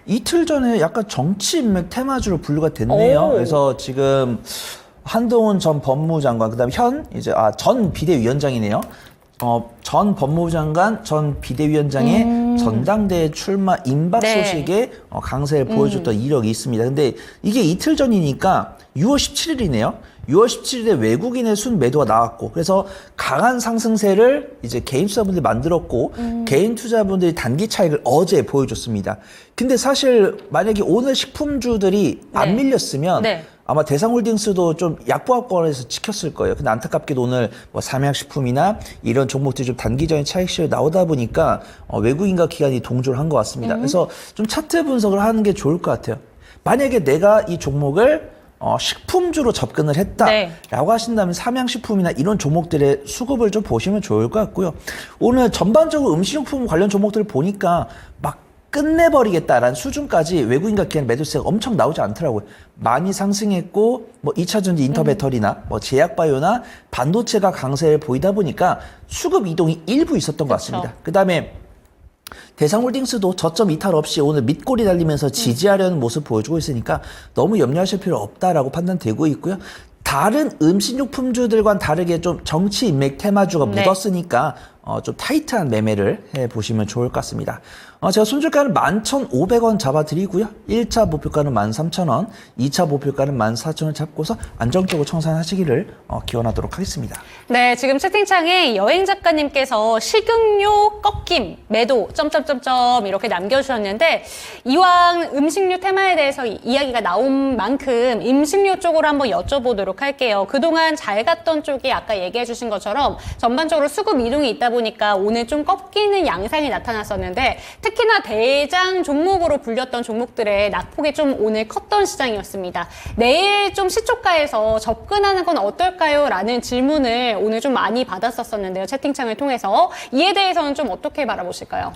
이틀 전에 약간 정치 인맥 테마주로 분류가 됐네요. 오. 그래서 지금 한동훈 전 법무장관, 그다음 전 비대위원장이네요. 전 법무부 장관, 전 비대위원장의 전당대회 출마 임박 네. 소식에 강세를 보여줬던 이력이 있습니다. 근데 이게 이틀 전이니까 6월 17일이네요. 6월 17일에 외국인의 순 매도가 나왔고, 그래서 강한 상승세를 이제 개인 투자분들이 만들었고, 개인 투자분들이 단기 차익을 어제 보여줬습니다. 근데 사실 만약에 오늘 식품주들이 안 네. 밀렸으면 네. 아마 대상홀딩스도 좀 약보합권에서 지켰을 거예요. 근데 안타깝게도 오늘 뭐 삼양식품이나 이런 종목들이 좀 단기적인 차익 실현이 나오다 보니까 외국인과 기관이 동조를 한 것 같습니다. 그래서 좀 차트 분석을 하는 게 좋을 것 같아요. 만약에 내가 이 종목을 식품주로 접근을 했다라고 네. 하신다면 삼양식품이나 이런 종목들의 수급을 좀 보시면 좋을 것 같고요. 오늘 전반적으로 음식료품 관련 종목들을 보니까 막 끝내버리겠다라는 수준까지 외국인과 기관 매도세가 엄청 나오지 않더라고요. 많이 상승했고 뭐 2차전지 인터배터리나 뭐 제약바이오나 반도체가 강세를 보이다 보니까 수급 이동이 일부 있었던 것 같습니다. 그다음에 대상홀딩스도 저점 이탈 없이 오늘 밑골이 달리면서 지지하려는 모습 보여주고 있으니까 너무 염려하실 필요 없다라고 판단되고 있고요. 다른 음식료품주들과는 다르게 좀 정치 인맥 테마주가 네. 묻었으니까 좀 타이트한 매매를 해보시면 좋을 것 같습니다. 제가 손절가는 11,500원 잡아드리고요. 1차 목표가는 13,000원, 2차 목표가는 14,000원 잡고서 안정적으로 청산하시기를 기원하도록 하겠습니다. 네, 지금 채팅창에 여행 작가님께서 식용유 꺾임, 매도, 점점점점 이렇게 남겨주셨는데 이왕 음식료 테마에 대해서 이야기가 나온 만큼 음식료 쪽으로 한번 여쭤보도록 할게요. 그동안 잘 갔던 쪽이 아까 얘기해 주신 것처럼 전반적으로 수급 이동이 있다 보니까 오늘 좀 꺾이는 양상이 나타났었는데 특히나 대장 종목으로 불렸던 종목들의 낙폭이 좀 오늘 컸던 시장이었습니다. 내일 좀 시초가에서 접근하는 건 어떨까요? 라는 질문을 오늘 좀 많이 받았었는데요. 채팅창을 통해서. 이에 대해서는 좀 어떻게 바라보실까요?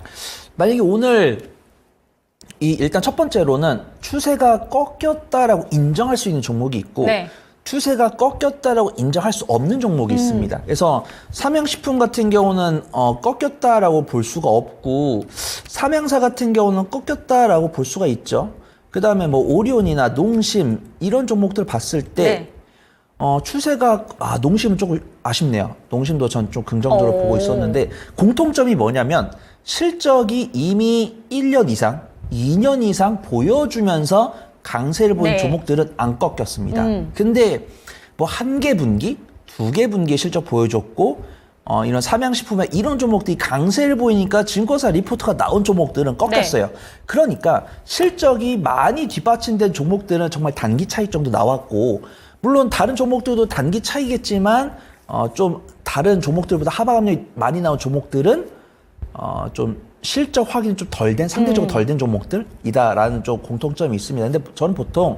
만약에 오늘 일단 첫 번째로는 추세가 꺾였다라고 인정할 수 있는 종목이 있고 네. 추세가 꺾였다라고 인정할 수 없는 종목이 있습니다. 그래서 삼양식품 같은 경우는 꺾였다라고 볼 수가 없고 삼양사 같은 경우는 꺾였다라고 볼 수가 있죠. 그다음에 뭐 오리온이나 농심 이런 종목들 봤을 때 네. 추세가 농심은 조금 아쉽네요. 농심도 전 좀 긍정적으로 오. 보고 있었는데 공통점이 뭐냐면 실적이 이미 1년 이상, 2년 이상 보여주면서 강세를 보인 네. 종목들은 안 꺾였습니다. 근데 뭐 한 개 분기, 두 개 분기 실적 보여줬고 이런 삼양식품에 이런 종목들이 강세를 보이니까 증권사 리포트가 나온 종목들은 꺾였어요. 네. 그러니까 실적이 많이 뒷받침된 종목들은 정말 단기 차익 정도 나왔고 물론 다른 종목들도 단기 차이겠지만 좀 다른 종목들보다 하방 압력이 많이 나온 종목들은 좀 실적 확인이 좀 덜 된, 상대적으로 덜 된 종목들이다라는 좀 공통점이 있습니다. 근데 저는 보통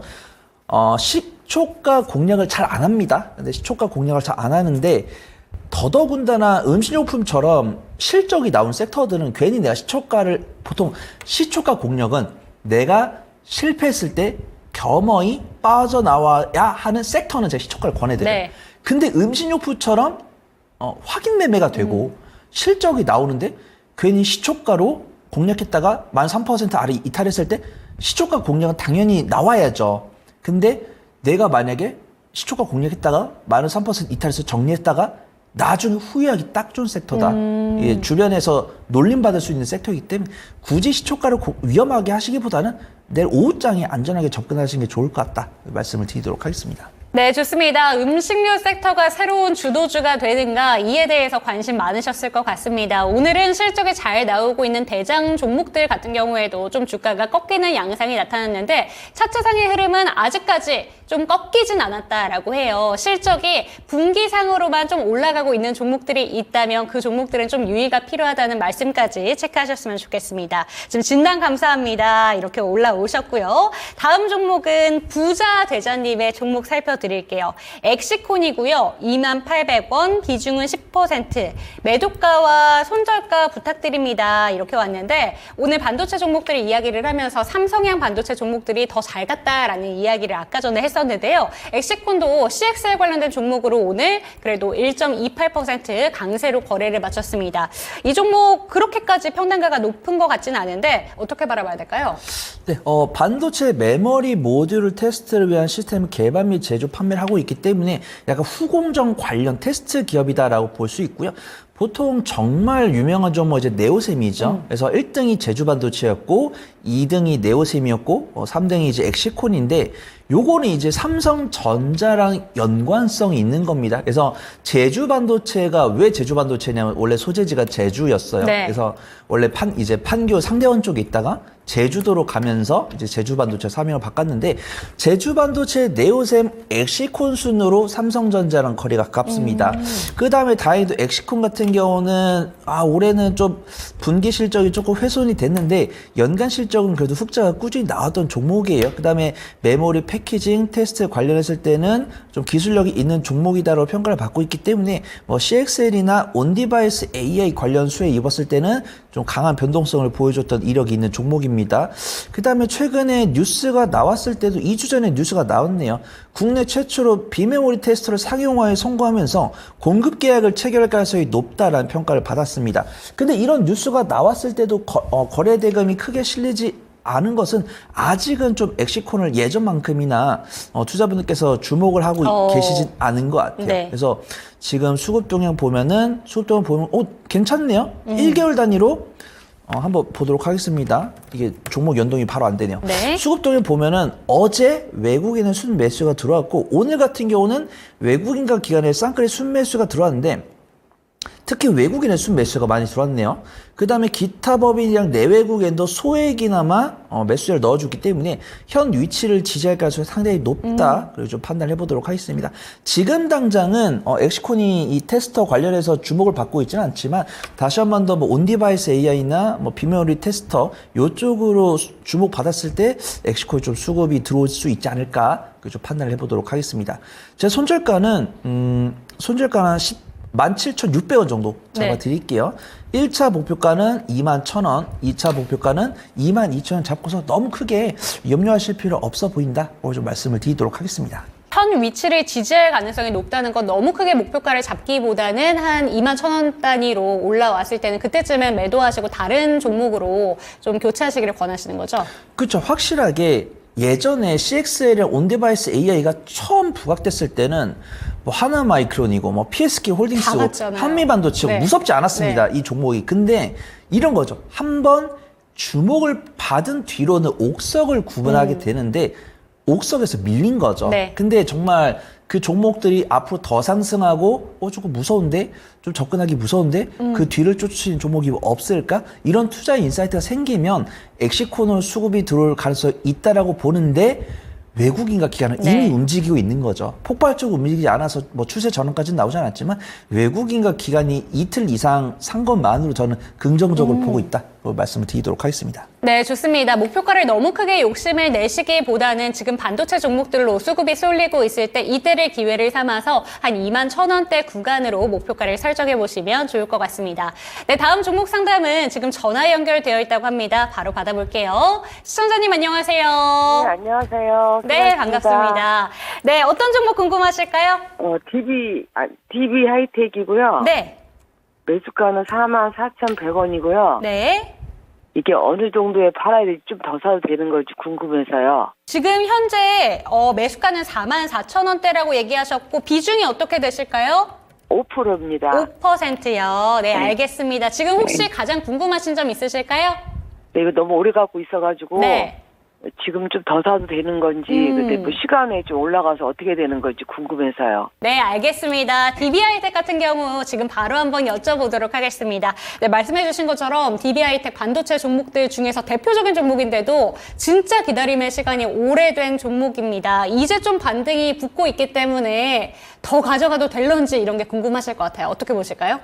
시초가 공략을 잘 안 합니다. 근데 시초가 공략을 잘 안 하는데 더더군다나 음식료품처럼 실적이 나온 섹터들은 괜히 내가 보통 시초가 공략은 내가 실패했을 때 겸허히 빠져나와야 하는 섹터는 제가 시초가를 권해드려요. 네. 근데 음식료품처럼 확인 매매가 되고 실적이 나오는데 괜히 시초가로 공략했다가 13% 아래 이탈했을 때 시초가 공략은 당연히 나와야죠. 근데 내가 만약에 시초가 공략했다가 13% 이탈해서 정리했다가 나중에 후회하기 딱 좋은 섹터다. 예, 주변에서 놀림받을 수 있는 섹터이기 때문에 굳이 시초가를 위험하게 하시기보다는 내일 오후장에 안전하게 접근하시는 게 좋을 것 같다. 말씀을 드리도록 하겠습니다. 네, 좋습니다. 음식료 섹터가 새로운 주도주가 되는가 이에 대해서 관심 많으셨을 것 같습니다. 오늘은 실적이 잘 나오고 있는 대장 종목들 같은 경우에도 좀 주가가 꺾이는 양상이 나타났는데 차트상의 흐름은 아직까지 좀 꺾이진 않았다라고 해요. 실적이 분기상으로만 좀 올라가고 있는 종목들이 있다면 그 종목들은 좀 유의가 필요하다는 말씀까지 체크하셨으면 좋겠습니다. 지금 진단 감사합니다. 이렇게 올라오셨고요. 다음 종목은 부자 대자님의 종목 살펴드릴게요. 엑시콘이고요. 28,000원, 비중은 10%. 매도가와 손절가 부탁드립니다. 이렇게 왔는데 오늘 반도체 종목들의 이야기를 하면서 삼성향 반도체 종목들이 더 잘 갔다라는 이야기를 아까 전에 했었는데 있었는데요. 엑시콘도 CXL 관련된 종목으로 오늘 그래도 1.28% 강세로 거래를 마쳤습니다. 이 종목 그렇게까지 평단가가 높은 것 같지는 않은데 어떻게 바라봐야 될까요? 네, 반도체 메모리 모듈 테스트를 위한 시스템 개발 및 제조 판매를 하고 있기 때문에 약간 후공정 관련 테스트 기업이다라고 볼 수 있고요. 보통 정말 유명한 종목 이제 네오셈이죠. 그래서 1등이 제주반도체였고, 2등이 네오셈이었고, 3등이 이제 엑시콘인데, 요거는 이제 삼성전자랑 연관성이 있는 겁니다. 그래서 제주반도체가 왜 제주반도체냐면 원래 소재지가 제주였어요. 네. 그래서 원래 이제 판교 상대원 쪽에 있다가 제주도로 가면서 이제 제주반도체 사명을 바꿨는데 제주반도체 네오셈 엑시콘 순으로 삼성전자랑 거리가 가깝습니다. 그 다음에 다행히도 엑시콘 같은 경우는 올해는 좀 분기 실적이 조금 훼손이 됐는데 연간 실적은 그래도 흑자가 꾸준히 나왔던 종목이에요. 그 다음에 메모리 패키징 테스트 관련했을 때는 좀 기술력이 있는 종목이다라고 평가를 받고 있기 때문에 뭐 CXL이나 온디바이스 AI 관련 수에 입었을 때는 좀 강한 변동성을 보여줬던 이력이 있는 종목입니다. 그 다음에 최근에 뉴스가 나왔을 때도 2주 전에 뉴스가 나왔네요. 국내 최초로 비메모리 테스터를 상용화에 성공하면서 공급 계약을 체결할 가능성이 높다라는 평가를 받았습니다. 근데 이런 뉴스가 나왔을 때도 거래 대금이 크게 실리지 않은 것은 아직은 좀 엑시콘을 예전만큼이나 투자분들께서 주목을 하고 계시진 않은 것 같아요. 네. 그래서 지금 수급 동향 보면 괜찮네요. 1개월 단위로 한번 보도록 하겠습니다. 이게 종목 연동이 바로 안 되네요. 네. 수급 동향 보면은 어제 외국인의 순매수가 들어왔고 오늘 같은 경우는 외국인과 기관의 쌍끌이 순매수가 들어왔는데 특히 외국인의 순매수가 많이 들어왔네요. 그 다음에 기타 법인이랑 내외국인도 소액이나마 매수를 넣어줬기 때문에 현 위치를 지지할 가능성이 상당히 높다. 그리고 좀 판단을 해보도록 하겠습니다. 지금 당장은 엑시콘이 이 테스터 관련해서 주목을 받고 있지는 않지만 다시 한 번 더 뭐 온디바이스 AI나 뭐 비메모리 테스터 요쪽으로 주목 받았을 때 엑시콘이 좀 수급이 들어올 수 있지 않을까. 좀 판단을 해보도록 하겠습니다. 제 손절가는 한 17,600원 정도 잡아드릴게요. 1차 목표가는 21,000원, 2차 목표가는 22,000원 잡고서 너무 크게 염려하실 필요 없어 보인다. 좀 말씀을 드리도록 하겠습니다. 현 위치를 지지할 가능성이 높다는 건 너무 크게 목표가를 잡기보다는 한 21,000원 단위로 올라왔을 때는 그때쯤엔 매도하시고 다른 종목으로 좀 교체하시기를 권하시는 거죠? 그렇죠. 확실하게 예전에 CXL이랑 온디바이스 AI가 처음 부각됐을 때는 뭐 하나마이크론이고 뭐 PSK 홀딩스고 한미반도체고 네. 무섭지 않았습니다. 이 종목이. 근데 이런 거죠. 한번 주목을 받은 뒤로는 옥석을 구분하게 되는데 옥석에서 밀린 거죠. 네. 근데 정말 그 종목들이 앞으로 더 상승하고 조금 무서운데 좀 접근하기 무서운데 그 뒤를 쫓으시는 종목이 없을까? 이런 투자 인사이트가 생기면 엑시콘으로 수급이 들어올 가능성이 있다라고 보는데 외국인과 기관은 이미 움직이고 있는 거죠. 폭발적으로 움직이지 않아서 뭐 추세 전환까지는 나오지 않았지만 외국인과 기관이 이틀 이상 산 것만으로 저는 긍정적으로 보고 있다. 말씀을 드리도록 하겠습니다. 네, 좋습니다. 목표가를 너무 크게 욕심을 내시기보다는 지금 반도체 종목들로 수급이 쏠리고 있을 때 이때를 기회를 삼아서 한 21,000원대 구간으로 목표가를 설정해 보시면 좋을 것 같습니다. 네, 다음 종목 상담은 지금 전화 연결되어 있다고 합니다. 바로 받아볼게요. 시청자님 안녕하세요. 네, 안녕하세요. 네, 반갑습니다. 네, 어떤 종목 궁금하실까요? DB 하이텍이고요. 네. 매수가는 44,100원이고요. 네. 이게 어느 정도에 팔아야 될지 좀 더 사도 되는 걸지 궁금해서요. 지금 현재 매수가는 44,000원대라고 얘기하셨고 비중이 어떻게 되실까요? 5%입니다. 5%요. 네, 알겠습니다. 지금 혹시 가장 궁금하신 점 있으실까요? 네, 이거 너무 오래 갖고 있어가지고 네. 지금 좀 더 사도 되는 건지 근데 뭐 시간에 좀 올라가서 어떻게 되는 건지 궁금해서요. 네, 알겠습니다. DB하이텍 같은 경우 지금 바로 한번 여쭤보도록 하겠습니다. 네, 말씀해주신 것처럼 DB하이텍 반도체 종목들 중에서 대표적인 종목인데도 진짜 기다림의 시간이 오래된 종목입니다. 이제 좀 반등이 붙고 있기 때문에 더 가져가도 될런지 이런 게 궁금하실 것 같아요. 어떻게 보실까요?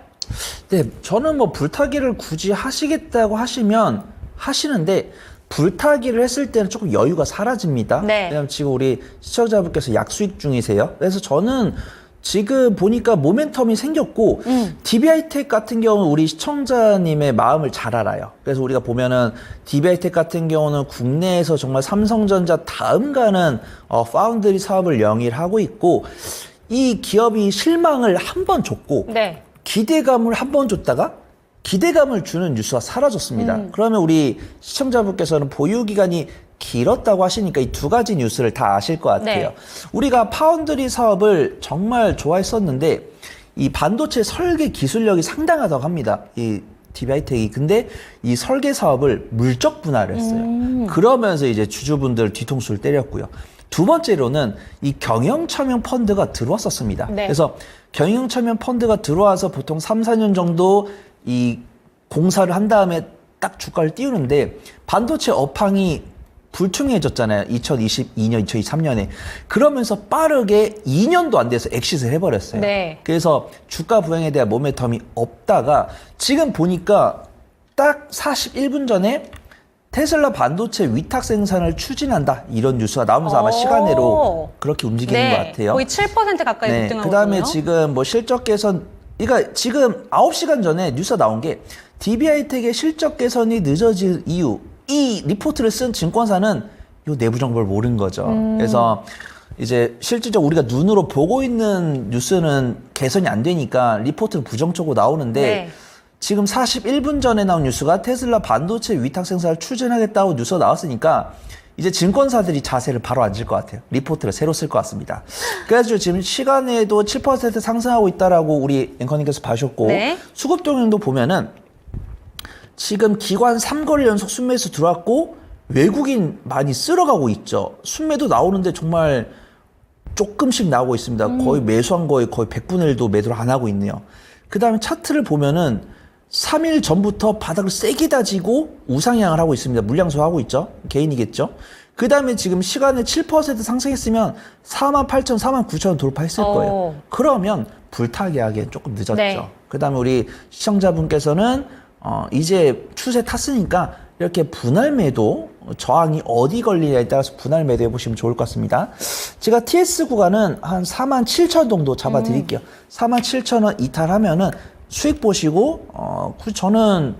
네, 저는 뭐 불타기를 굳이 하시겠다고 하시면 하시는데 불타기를 했을 때는 조금 여유가 사라집니다. 네. 왜냐면 지금 우리 시청자분께서 약수익 중이세요. 그래서 저는 지금 보니까 모멘텀이 생겼고 DB하이텍 같은 경우는 우리 시청자님의 마음을 잘 알아요. 그래서 우리가 보면은 DB하이텍 같은 경우는 국내에서 정말 삼성전자 다음 가는 파운드리 사업을 영위하고 있고 이 기업이 실망을 한 번 줬고 네. 기대감을 한 번 줬다가 기대감을 주는 뉴스가 사라졌습니다. 그러면 우리 시청자분께서는 보유 기간이 길었다고 하시니까 이 두 가지 뉴스를 다 아실 것 같아요. 네. 우리가 파운드리 사업을 정말 좋아했었는데 이 반도체 설계 기술력이 상당하다고 합니다. 이 DB하이텍이. 근데 이 설계 사업을 물적 분할을 했어요. 그러면서 이제 주주분들 뒤통수를 때렸고요. 두 번째로는 이 경영참여 펀드가 들어왔었습니다. 네. 그래서 경영참여 펀드가 들어와서 보통 3, 4년 정도 이 공사를 한 다음에 딱 주가를 띄우는데 반도체 업황이 불투명해졌잖아요. 2022년, 2023년에. 그러면서 빠르게 2년도 안 돼서 엑시트를 해버렸어요. 네. 그래서 주가 부양에 대한 모멘텀이 없다가 지금 보니까 딱 41분 전에 테슬라 반도체 위탁 생산을 추진한다. 이런 뉴스가 나오면서 아마 시간으로 그렇게 움직이는 것 같아요. 거의 7% 가까이 네. 급등하거든요. 그다음에 지금 뭐 실적 개선, 그러니까 지금 9시간 전에 뉴스가 나온 게 DB하이텍의 실적 개선이 늦어질 이유, 이 리포트를 쓴 증권사는 요 내부 정보를 모르는 거죠. 그래서 이제 실질적으로 우리가 눈으로 보고 있는 뉴스는 개선이 안 되니까 리포트는 부정적으로 나오는데 네. 지금 41분 전에 나온 뉴스가 테슬라 반도체 위탁 생산을 추진하겠다고 뉴스가 나왔으니까 이제 증권사들이 자세를 바로 앉을 것 같아요. 리포트를 새로 쓸 것 같습니다. 그래서 지금 시간에도 7% 상승하고 있다라고 우리 앵커님께서 봐주셨고 네. 수급 동향도 보면은 지금 기관 3거래 연속 순매수 들어왔고 외국인 많이 쓸어가고 있죠. 순매도 나오는데 정말 조금씩 나오고 있습니다. 거의 매수한 거에 거의 100분의 1도 매도를 안 하고 있네요. 그 다음에 차트를 보면은 3일 전부터 바닥을 세게 다지고 우상향을 하고 있습니다. 물량소하고 있죠. 개인이겠죠. 그 다음에 지금 시간에 7% 상승했으면 48,000, 49,000원 돌파했을 거예요. 그러면 불타게 하기엔 조금 늦었죠. 네. 그 다음에 우리 시청자분께서는 이제 추세 탔으니까 이렇게 분할 매도, 저항이 어디 걸리냐에 따라서 분할 매도해 보시면 좋을 것 같습니다. 제가 TS 구간은 한 47,000 정도 잡아 드릴게요. 47,000원 이탈하면은 수익 보시고, 저는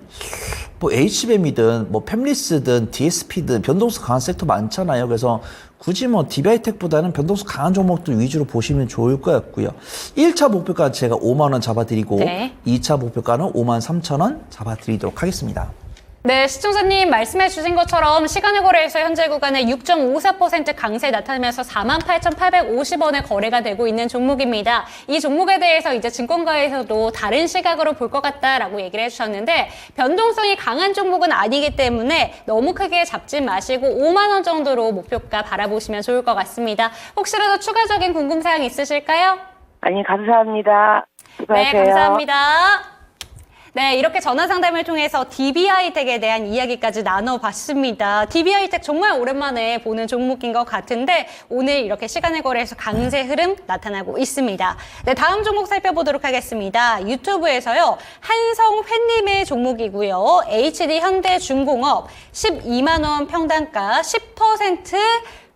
뭐 HBM이든 뭐 팹리스든 DSP든 변동수 강한 섹터 많잖아요. 그래서 굳이 뭐 DB하이텍보다는 변동수 강한 종목들 위주로 보시면 좋을 것 같고요. 1차 목표가 제가 5만 원 잡아드리고 네. 2차 목표가는 53,000원 잡아드리도록 하겠습니다. 네, 시청자님 말씀해 주신 것처럼 시간의 거래에서 현재 구간에 6.54% 강세 나타나면서 48,850원에 거래가 되고 있는 종목입니다. 이 종목에 대해서 이제 증권가에서도 다른 시각으로 볼 것 같다라고 얘기를 해주셨는데 변동성이 강한 종목은 아니기 때문에 너무 크게 잡지 마시고 5만 원 정도로 목표가 바라보시면 좋을 것 같습니다. 혹시라도 추가적인 궁금사항 있으실까요? 아니, 감사합니다. 수고하세요. 네, 감사합니다. 네, 이렇게 전화 상담을 통해서 DB하이텍에 대한 이야기까지 나눠봤습니다. DB하이텍 정말 오랜만에 보는 종목인 것 같은데 오늘 이렇게 시간의 거래에서 강세 흐름 나타나고 있습니다. 네, 다음 종목 살펴보도록 하겠습니다. 유튜브에서요. 한성회님의 종목이고요. HD 현대중공업 12만 원 평단가 10%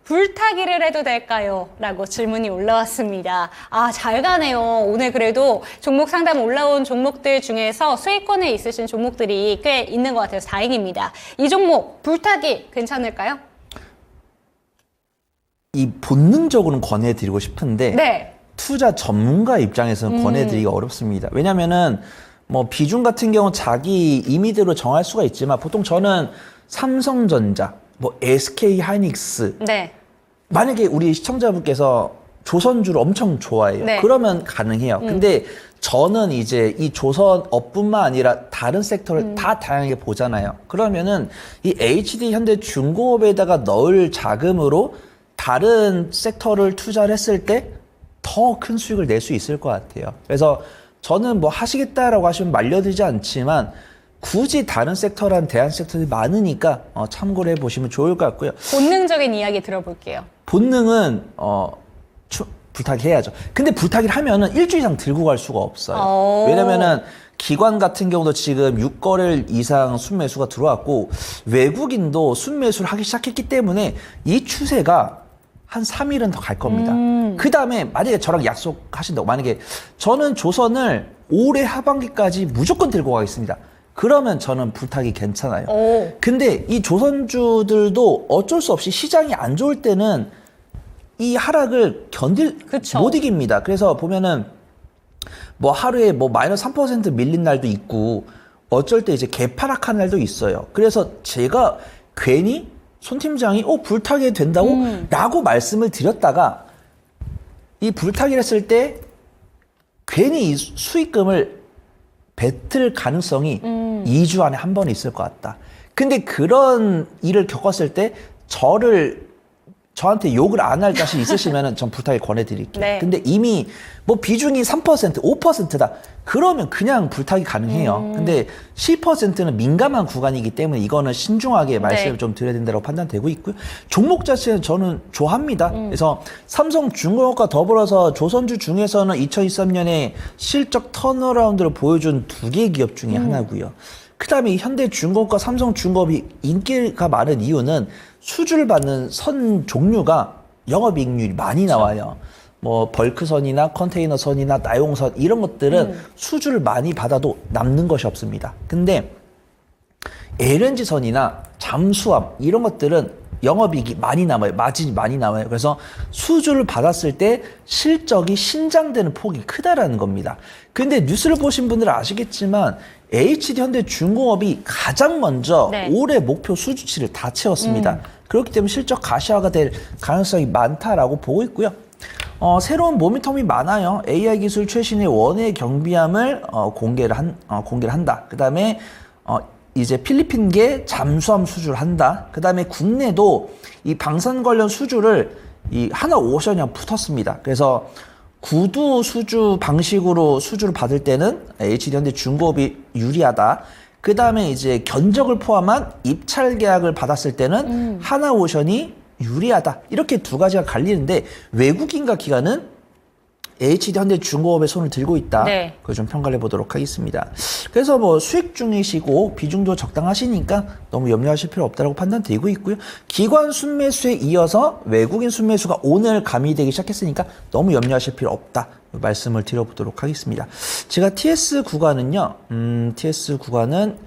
불타기를 해도 될까요? 라고 질문이 올라왔습니다. 아, 잘 가네요. 오늘 그래도 종목 상담 올라온 종목들 중에서 수익권에 있으신 종목들이 꽤 있는 것 같아서 다행입니다. 이 종목 불타기 괜찮을까요? 이 본능적으로는 권해드리고 싶은데 네. 투자 전문가 입장에서는 권해드리기가 어렵습니다. 왜냐면은 뭐 비중 같은 경우 자기 임의대로 정할 수가 있지만 보통 저는 삼성전자, 뭐 SK 하이닉스 네. 만약에 우리 시청자분께서 조선주를 엄청 좋아해요. 네. 그러면 가능해요. 근데 저는 이제 이 조선업뿐만 아니라 다른 섹터를 다 다양하게 보잖아요. 그러면은 이 HD 현대중공업에다가 넣을 자금으로 다른 섹터를 투자를 했을 때 더 큰 수익을 낼 수 있을 것 같아요. 그래서 저는 뭐 하시겠다라고 하시면 말려들지 않지만 굳이 다른 섹터란 대한 섹터들이 많으니까 참고를 해보시면 좋을 것 같고요. 본능적인 이야기 들어볼게요. 본능은 불타기 해야죠. 근데 불타기를 하면은 일주일 이상 들고 갈 수가 없어요. 왜냐면은 기관 같은 경우도 지금 6거래일 이상 순매수가 들어왔고 외국인도 순매수를 하기 시작했기 때문에 이 추세가 한 3일은 더 갈 겁니다. 그 다음에 만약에 저랑 약속하신다고, 만약에 저는 조선을 올해 하반기까지 무조건 들고 가겠습니다. 그러면 저는 불타기 괜찮아요. 오. 근데 이 조선주들도 어쩔 수 없이 시장이 안 좋을 때는 이 하락을 그쵸. 못 이깁니다. 그래서 보면은 뭐 하루에 뭐 마이너스 3% 밀린 날도 있고 어쩔 때 이제 개파락한 날도 있어요. 그래서 제가 괜히 손 팀장이 불타게 된다고 라고 말씀을 드렸다가 이 불타기를 했을 때 괜히 이 수익금을 뱉을 가능성이 2주 안에 한 번 있을 것 같다. 근데 그런 일을 겪었을 때 저한테 욕을 안 할 자신 있으시면은 전 불타기 권해드릴게요. 네. 근데 이미 뭐 비중이 3%, 5%다. 그러면 그냥 불타기 가능해요. 근데 10%는 민감한 구간이기 때문에 이거는 신중하게 말씀을 네. 좀 드려야 된다고 판단되고 있고요. 종목 자체는 저는 좋아합니다. 그래서 삼성중공업과 더불어서 조선주 중에서는 2023년에 실적 턴어라운드를 보여준 2개 기업 중에 하나고요. 그다음에 현대중공업과 삼성중공업이 인기가 많은 이유는 수주를 받는 선 종류가 영업이익률이 많이 나와요. 뭐 벌크선이나 컨테이너선이나 나용선 이런 것들은 수주를 많이 받아도 남는 것이 없습니다. 근데 LNG선이나 잠수함 이런 것들은 영업이익이 많이 남아요. 마진이 많이 남아요. 그래서 수주를 받았을 때 실적이 신장되는 폭이 크다라는 겁니다. 근데 뉴스를 보신 분들은 아시겠지만 HD 현대중공업이 가장 먼저 네. 올해 목표 수주치를 다 채웠습니다. 그렇기 때문에 실적 가시화가 될 가능성이 많다라고 보고 있고요. 새로운 모멘텀이 많아요. AI 기술 최신의 원외 경비함을 공개를 한다. 그 다음에 이제 필리핀계 잠수함 수주를 한다. 그 다음에 국내도 이 방산 관련 수주를 이 하나오션이 붙었습니다. 그래서 구두 수주 방식으로 수주를 받을 때는 HD현대중공업이 유리하다. 그 다음에 이제 견적을 포함한 입찰 계약을 받았을 때는 하나오션이 유리하다. 이렇게 두 가지가 갈리는데 외국인과 기관은 HD현대중공업의 손을 들고 있다. 네. 그걸 좀 평가를 해보도록 하겠습니다. 그래서 뭐 수익 중이시고 비중도 적당하시니까 너무 염려하실 필요 없다고 판단되고 있고요. 기관 순매수에 이어서 외국인 순매수가 오늘 가미되기 시작했으니까 너무 염려하실 필요 없다. 말씀을 드려보도록 하겠습니다. 제가 TS 구간은요. TS 구간은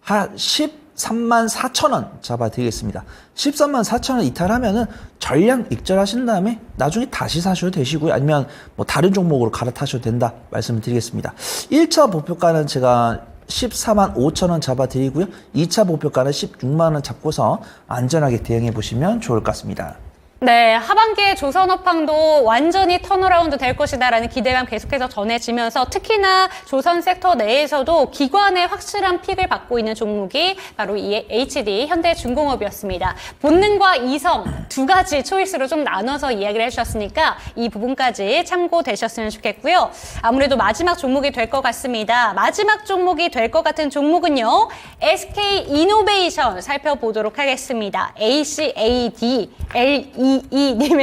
13만 4천 원 잡아드리겠습니다. 13만 4천 원 이탈하면은 전량 익절하신 다음에 나중에 다시 사셔도 되시고요. 아니면 뭐 다른 종목으로 갈아타셔도 된다 말씀을 드리겠습니다. 1차 목표가는 제가 14만 5천 원 잡아드리고요. 2차 목표가는 16만 원 잡고서 안전하게 대응해 보시면 좋을 것 같습니다. 네, 하반기에 조선업황도 완전히 턴어라운드 될 것이다라는 기대감 계속해서 전해지면서 특히나 조선 섹터 내에서도 기관의 확실한 픽을 받고 있는 종목이 바로 이 HD 현대중공업이었습니다. 본능과 이성 두 가지 초이스로 좀 나눠서 이야기를 해주셨으니까 이 부분까지 참고되셨으면 좋겠고요. 아무래도 마지막 종목이 될 것 같습니다. 마지막 종목이 될 것 같은 종목은요. SK이노베이션 살펴보도록 하겠습니다. ACADLEE님의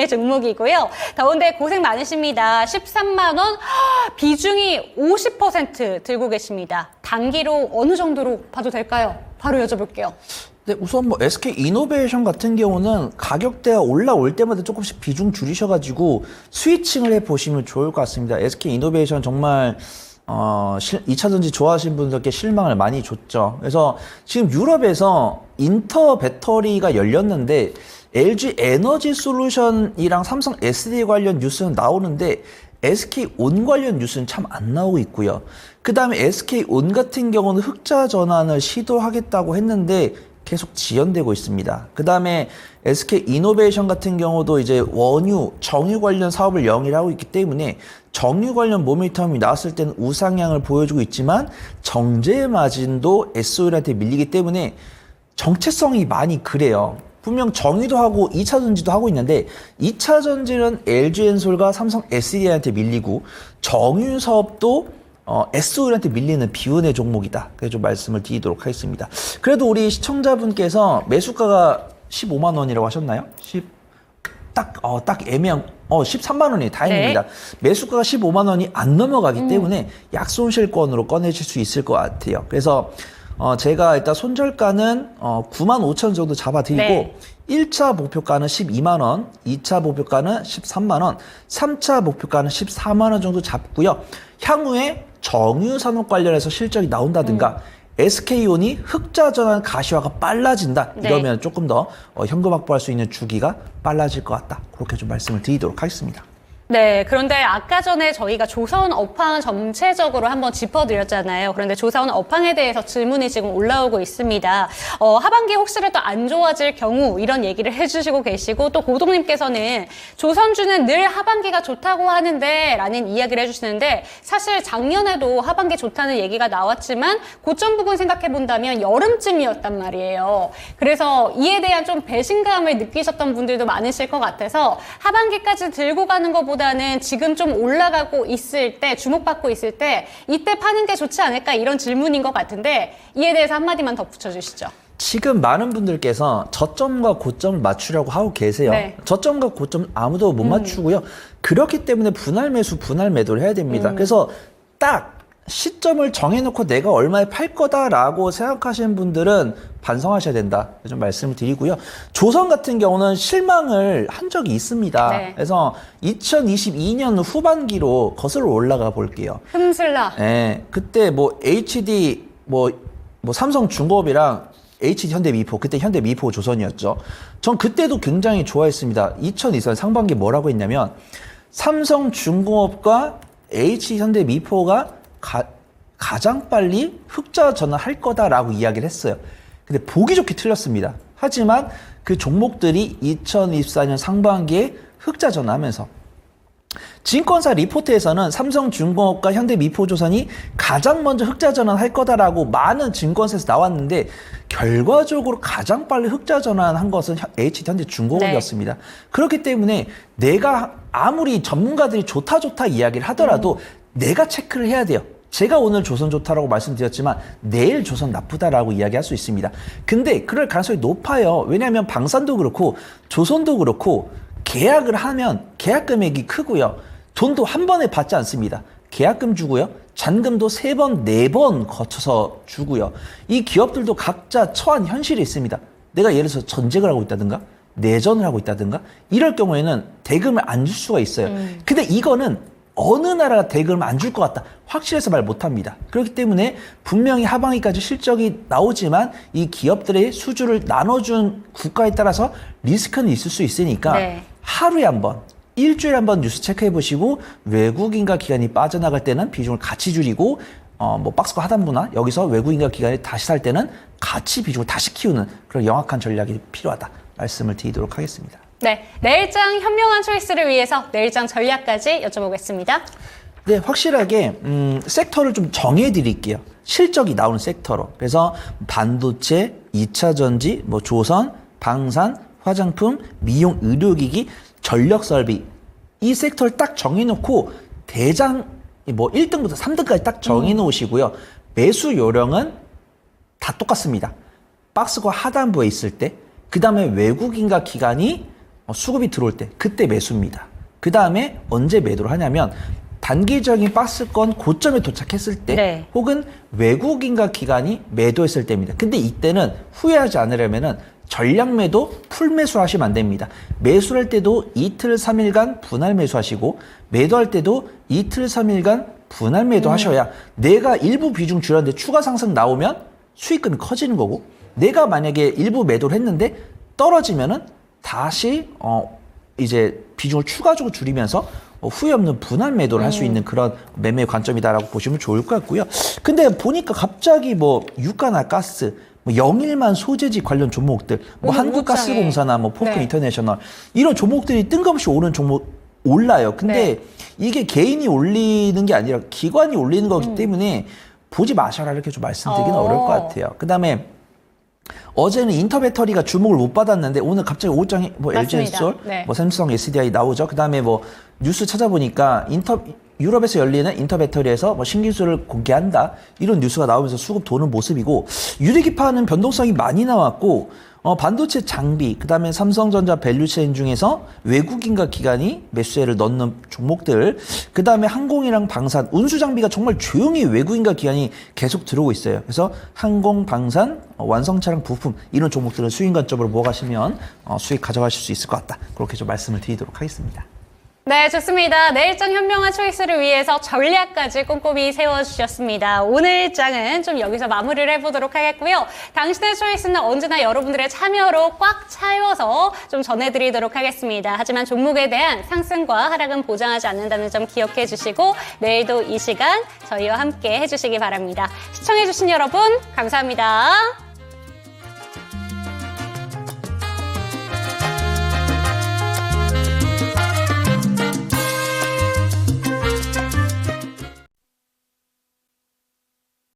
종목이고요. 더운데 고생 많으십니다. 13만 원, 비중이 50% 들고 계십니다. 단기로 어느 정도로 봐도 될까요? 바로 여쭤볼게요. 네, 우선 뭐 SK이노베이션 같은 경우는 가격대가 올라올 때마다 조금씩 비중 줄이셔가지고 스위칭을 해보시면 좋을 것 같습니다. SK이노베이션 정말 2차전지 좋아하시는 분들께 실망을 많이 줬죠. 그래서 지금 유럽에서 인터 배터리가 열렸는데 LG 에너지 솔루션이랑 삼성 SD 관련 뉴스는 나오는데 SK온 관련 뉴스는 참 안 나오고 있고요. 그 다음에 SK온 같은 경우는 흑자 전환을 시도하겠다고 했는데 계속 지연되고 있습니다. 그 다음에 SK이노베이션 같은 경우도 이제 원유, 정유 관련 사업을 영위를 하고 있기 때문에 정유 관련 모멘텀이 나왔을 때는 우상향을 보여주고 있지만 정제 마진도 SOL한테 밀리기 때문에 정체성이 많이 그래요. 분명 정유도 하고 2차 전지도 하고 있는데 2차 전지는 LG엔솔과 삼성 SDI한테 밀리고 정유 사업도 SOL한테 밀리는 비운의 종목이다. 그래서 좀 말씀을 드리도록 하겠습니다. 그래도 우리 시청자분께서 매수가가 15만 원이라고 하셨나요? 딱 애매한 13만 원이 다행입니다. 네. 매수가가 15만 원이 안 넘어가기 때문에 약손실권으로 꺼내실 수 있을 것 같아요. 그래서 제가 일단 손절가는 9만 5천 정도 잡아드리고 네. 1차 목표가는 12만 원, 2차 목표가는 13만 원, 3차 목표가는 14만 원 정도 잡고요. 향후에 정유산업 관련해서 실적이 나온다든가 SK온이 흑자 전환 가시화가 빨라진다. 네. 이러면 조금 더 현금 확보할 수 있는 주기가 빨라질 것 같다. 그렇게 좀 말씀을 드리도록 하겠습니다. 네, 그런데 아까 전에 저희가 조선 업황 전체적으로 한번 짚어드렸잖아요. 그런데 조선 업황에 대해서 질문이 지금 올라오고 있습니다. 하반기 혹시라도 안 좋아질 경우 이런 얘기를 해주시고 계시고 또 고동님께서는 조선주는 늘 하반기가 좋다고 하는데 라는 이야기를 해주시는데 사실 작년에도 하반기 좋다는 얘기가 나왔지만 고점 부분 생각해 본다면 여름쯤이었단 말이에요. 그래서 이에 대한 좀 배신감을 느끼셨던 분들도 많으실 것 같아서 하반기까지 들고 가는 것보다 보다는 지금 좀 올라가고 있을 때, 주목받고 있을 때 이때 파는 게 좋지 않을까 이런 질문인 것 같은데 이에 대해서 한마디만 더 붙여주시죠. 지금 많은 분들께서 저점과 고점을 맞추려고 하고 계세요. 네. 저점과 고점 아무도 못 맞추고요. 그렇기 때문에 분할 매수, 분할 매도를 해야 됩니다. 그래서 딱 시점을 정해놓고 내가 얼마에 팔 거다라고 생각하시는 분들은 반성하셔야 된다. 좀 말씀을 드리고요. 조선 같은 경우는 실망을 한 적이 있습니다. 네. 그래서 2022년 후반기로 거슬러 올라가 볼게요. 흠슬라. 네, 그때 뭐 HD 뭐 삼성중공업이랑 HD 현대미포, 그때 현대미포 조선이었죠. 전 그때도 굉장히 좋아했습니다. 2024년 상반기 뭐라고 했냐면 삼성중공업과 HD 현대미포가 가장 빨리 흑자 전환할 거다라고 이야기를 했어요. 근데 보기 좋게 틀렸습니다. 하지만 그 종목들이 2024년 상반기에 흑자 전환하면서 증권사 리포트에서는 삼성중공업과 현대미포조선이 가장 먼저 흑자 전환할 거다라고 많은 증권사에서 나왔는데 결과적으로 가장 빨리 흑자 전환한 것은 HH현대중공업이었습니다. 네. 그렇기 때문에 내가 아무리 전문가들이 좋다 이야기를 하더라도 내가 체크를 해야 돼요. 제가 오늘 조선 좋다라고 말씀드렸지만 내일 조선 나쁘다라고 이야기할 수 있습니다. 근데 그럴 가능성이 높아요. 왜냐하면 방산도 그렇고 조선도 그렇고 계약을 하면 계약 금액이 크고요. 돈도 한 번에 받지 않습니다. 계약금 주고요. 잔금도 3번, 4번 거쳐서 주고요. 이 기업들도 각자 처한 현실이 있습니다. 내가 예를 들어서 전쟁을 하고 있다든가 내전을 하고 있다든가 이럴 경우에는 대금을 안 줄 수가 있어요. 근데 이거는 어느 나라가 대금을 안 줄 것 같다. 확실해서 말 못합니다. 그렇기 때문에 분명히 하반기까지 실적이 나오지만 이 기업들의 수주를 나눠준 국가에 따라서 리스크는 있을 수 있으니까 네. 하루에 한 번, 일주일에 한 번 뉴스 체크해 보시고 외국인과 기관이 빠져나갈 때는 비중을 같이 줄이고 뭐 박스권 하단부나 여기서 외국인과 기관이 다시 살 때는 같이 비중을 다시 키우는 그런 영악한 전략이 필요하다. 말씀을 드리도록 하겠습니다. 네, 내일장 현명한 초이스를 위해서 내일장 전략까지 여쭤보겠습니다. 네, 확실하게 섹터를 좀 정해 드릴게요. 실적이 나오는 섹터로. 그래서 반도체, 2차 전지, 뭐 조선, 방산, 화장품, 미용, 의료기기, 전력 설비 이 섹터를 딱 정해 놓고 대장 뭐 1등부터 3등까지 딱 정해 놓으시고요. 매수 요령은 다 똑같습니다. 박스권 하단부에 있을 때, 그다음에 외국인과 기관이 수급이 들어올 때 그때 매수입니다. 그 다음에 언제 매도를 하냐면 단기적인 박스권 고점에 도착했을 때 네. 혹은 외국인과 기관이 매도했을 때입니다. 근데 이때는 후회하지 않으려면은 전량 매도, 풀 매수 하시면 안 됩니다. 매수할 때도 이틀, 3일간 분할 매수하시고 매도할 때도 이틀, 3일간 분할 매도 하셔야 내가 일부 비중 줄였는데 추가 상승 나오면 수익금이 커지는 거고 내가 만약에 일부 매도를 했는데 떨어지면은 다시 이제 비중을 추가적으로 줄이면서 후회 없는 분할 매도를 할 수 있는 그런 매매 관점이다라고 보시면 좋을 것 같고요. 근데 보니까 갑자기 뭐 유가나 가스, 뭐 영일만 소재지 관련 종목들, 뭐 한국가스공사나 뭐 포크 네. 인터내셔널 이런 종목들이 뜬금없이 오른 종목 올라요. 근데 네. 이게 개인이 올리는 게 아니라 기관이 올리는 거기 때문에 보지 마셔라 이렇게 좀 말씀드리기는 어려울 것 같아요. 그다음에 어제는 인터배터리가 주목을 못 받았는데 오늘 갑자기 오장이 뭐 LG엔솔, 네. 뭐 삼성 SDI 나오죠. 그다음에 뭐 뉴스 찾아보니까 유럽에서 열리는 인터배터리에서 뭐 신기술을 공개한다 이런 뉴스가 나오면서 수급 도는 모습이고 유리기파는 변동성이 많이 나왔고 반도체 장비 그다음에 삼성전자 밸류체인 중에서 외국인과 기관이 매수세를 넣는 종목들 그다음에 항공이랑 방산 운수 장비가 정말 조용히 외국인과 기관이 계속 들어오고 있어요. 그래서 항공 방산 완성차량 부품 이런 종목들은 수익 관점으로 모아가시면 수익 가져가실 수 있을 것 같다. 그렇게 좀 말씀을 드리도록 하겠습니다. 네, 좋습니다. 내일장 현명한 초이스를 위해서 전략까지 꼼꼼히 세워주셨습니다. 오늘 장은 좀 여기서 마무리를 해보도록 하겠고요. 당신의 초이스는 언제나 여러분들의 참여로 꽉 차여서 좀 전해드리도록 하겠습니다. 하지만 종목에 대한 상승과 하락은 보장하지 않는다는 점 기억해 주시고 내일도 이 시간 저희와 함께 해주시기 바랍니다. 시청해주신 여러분 감사합니다.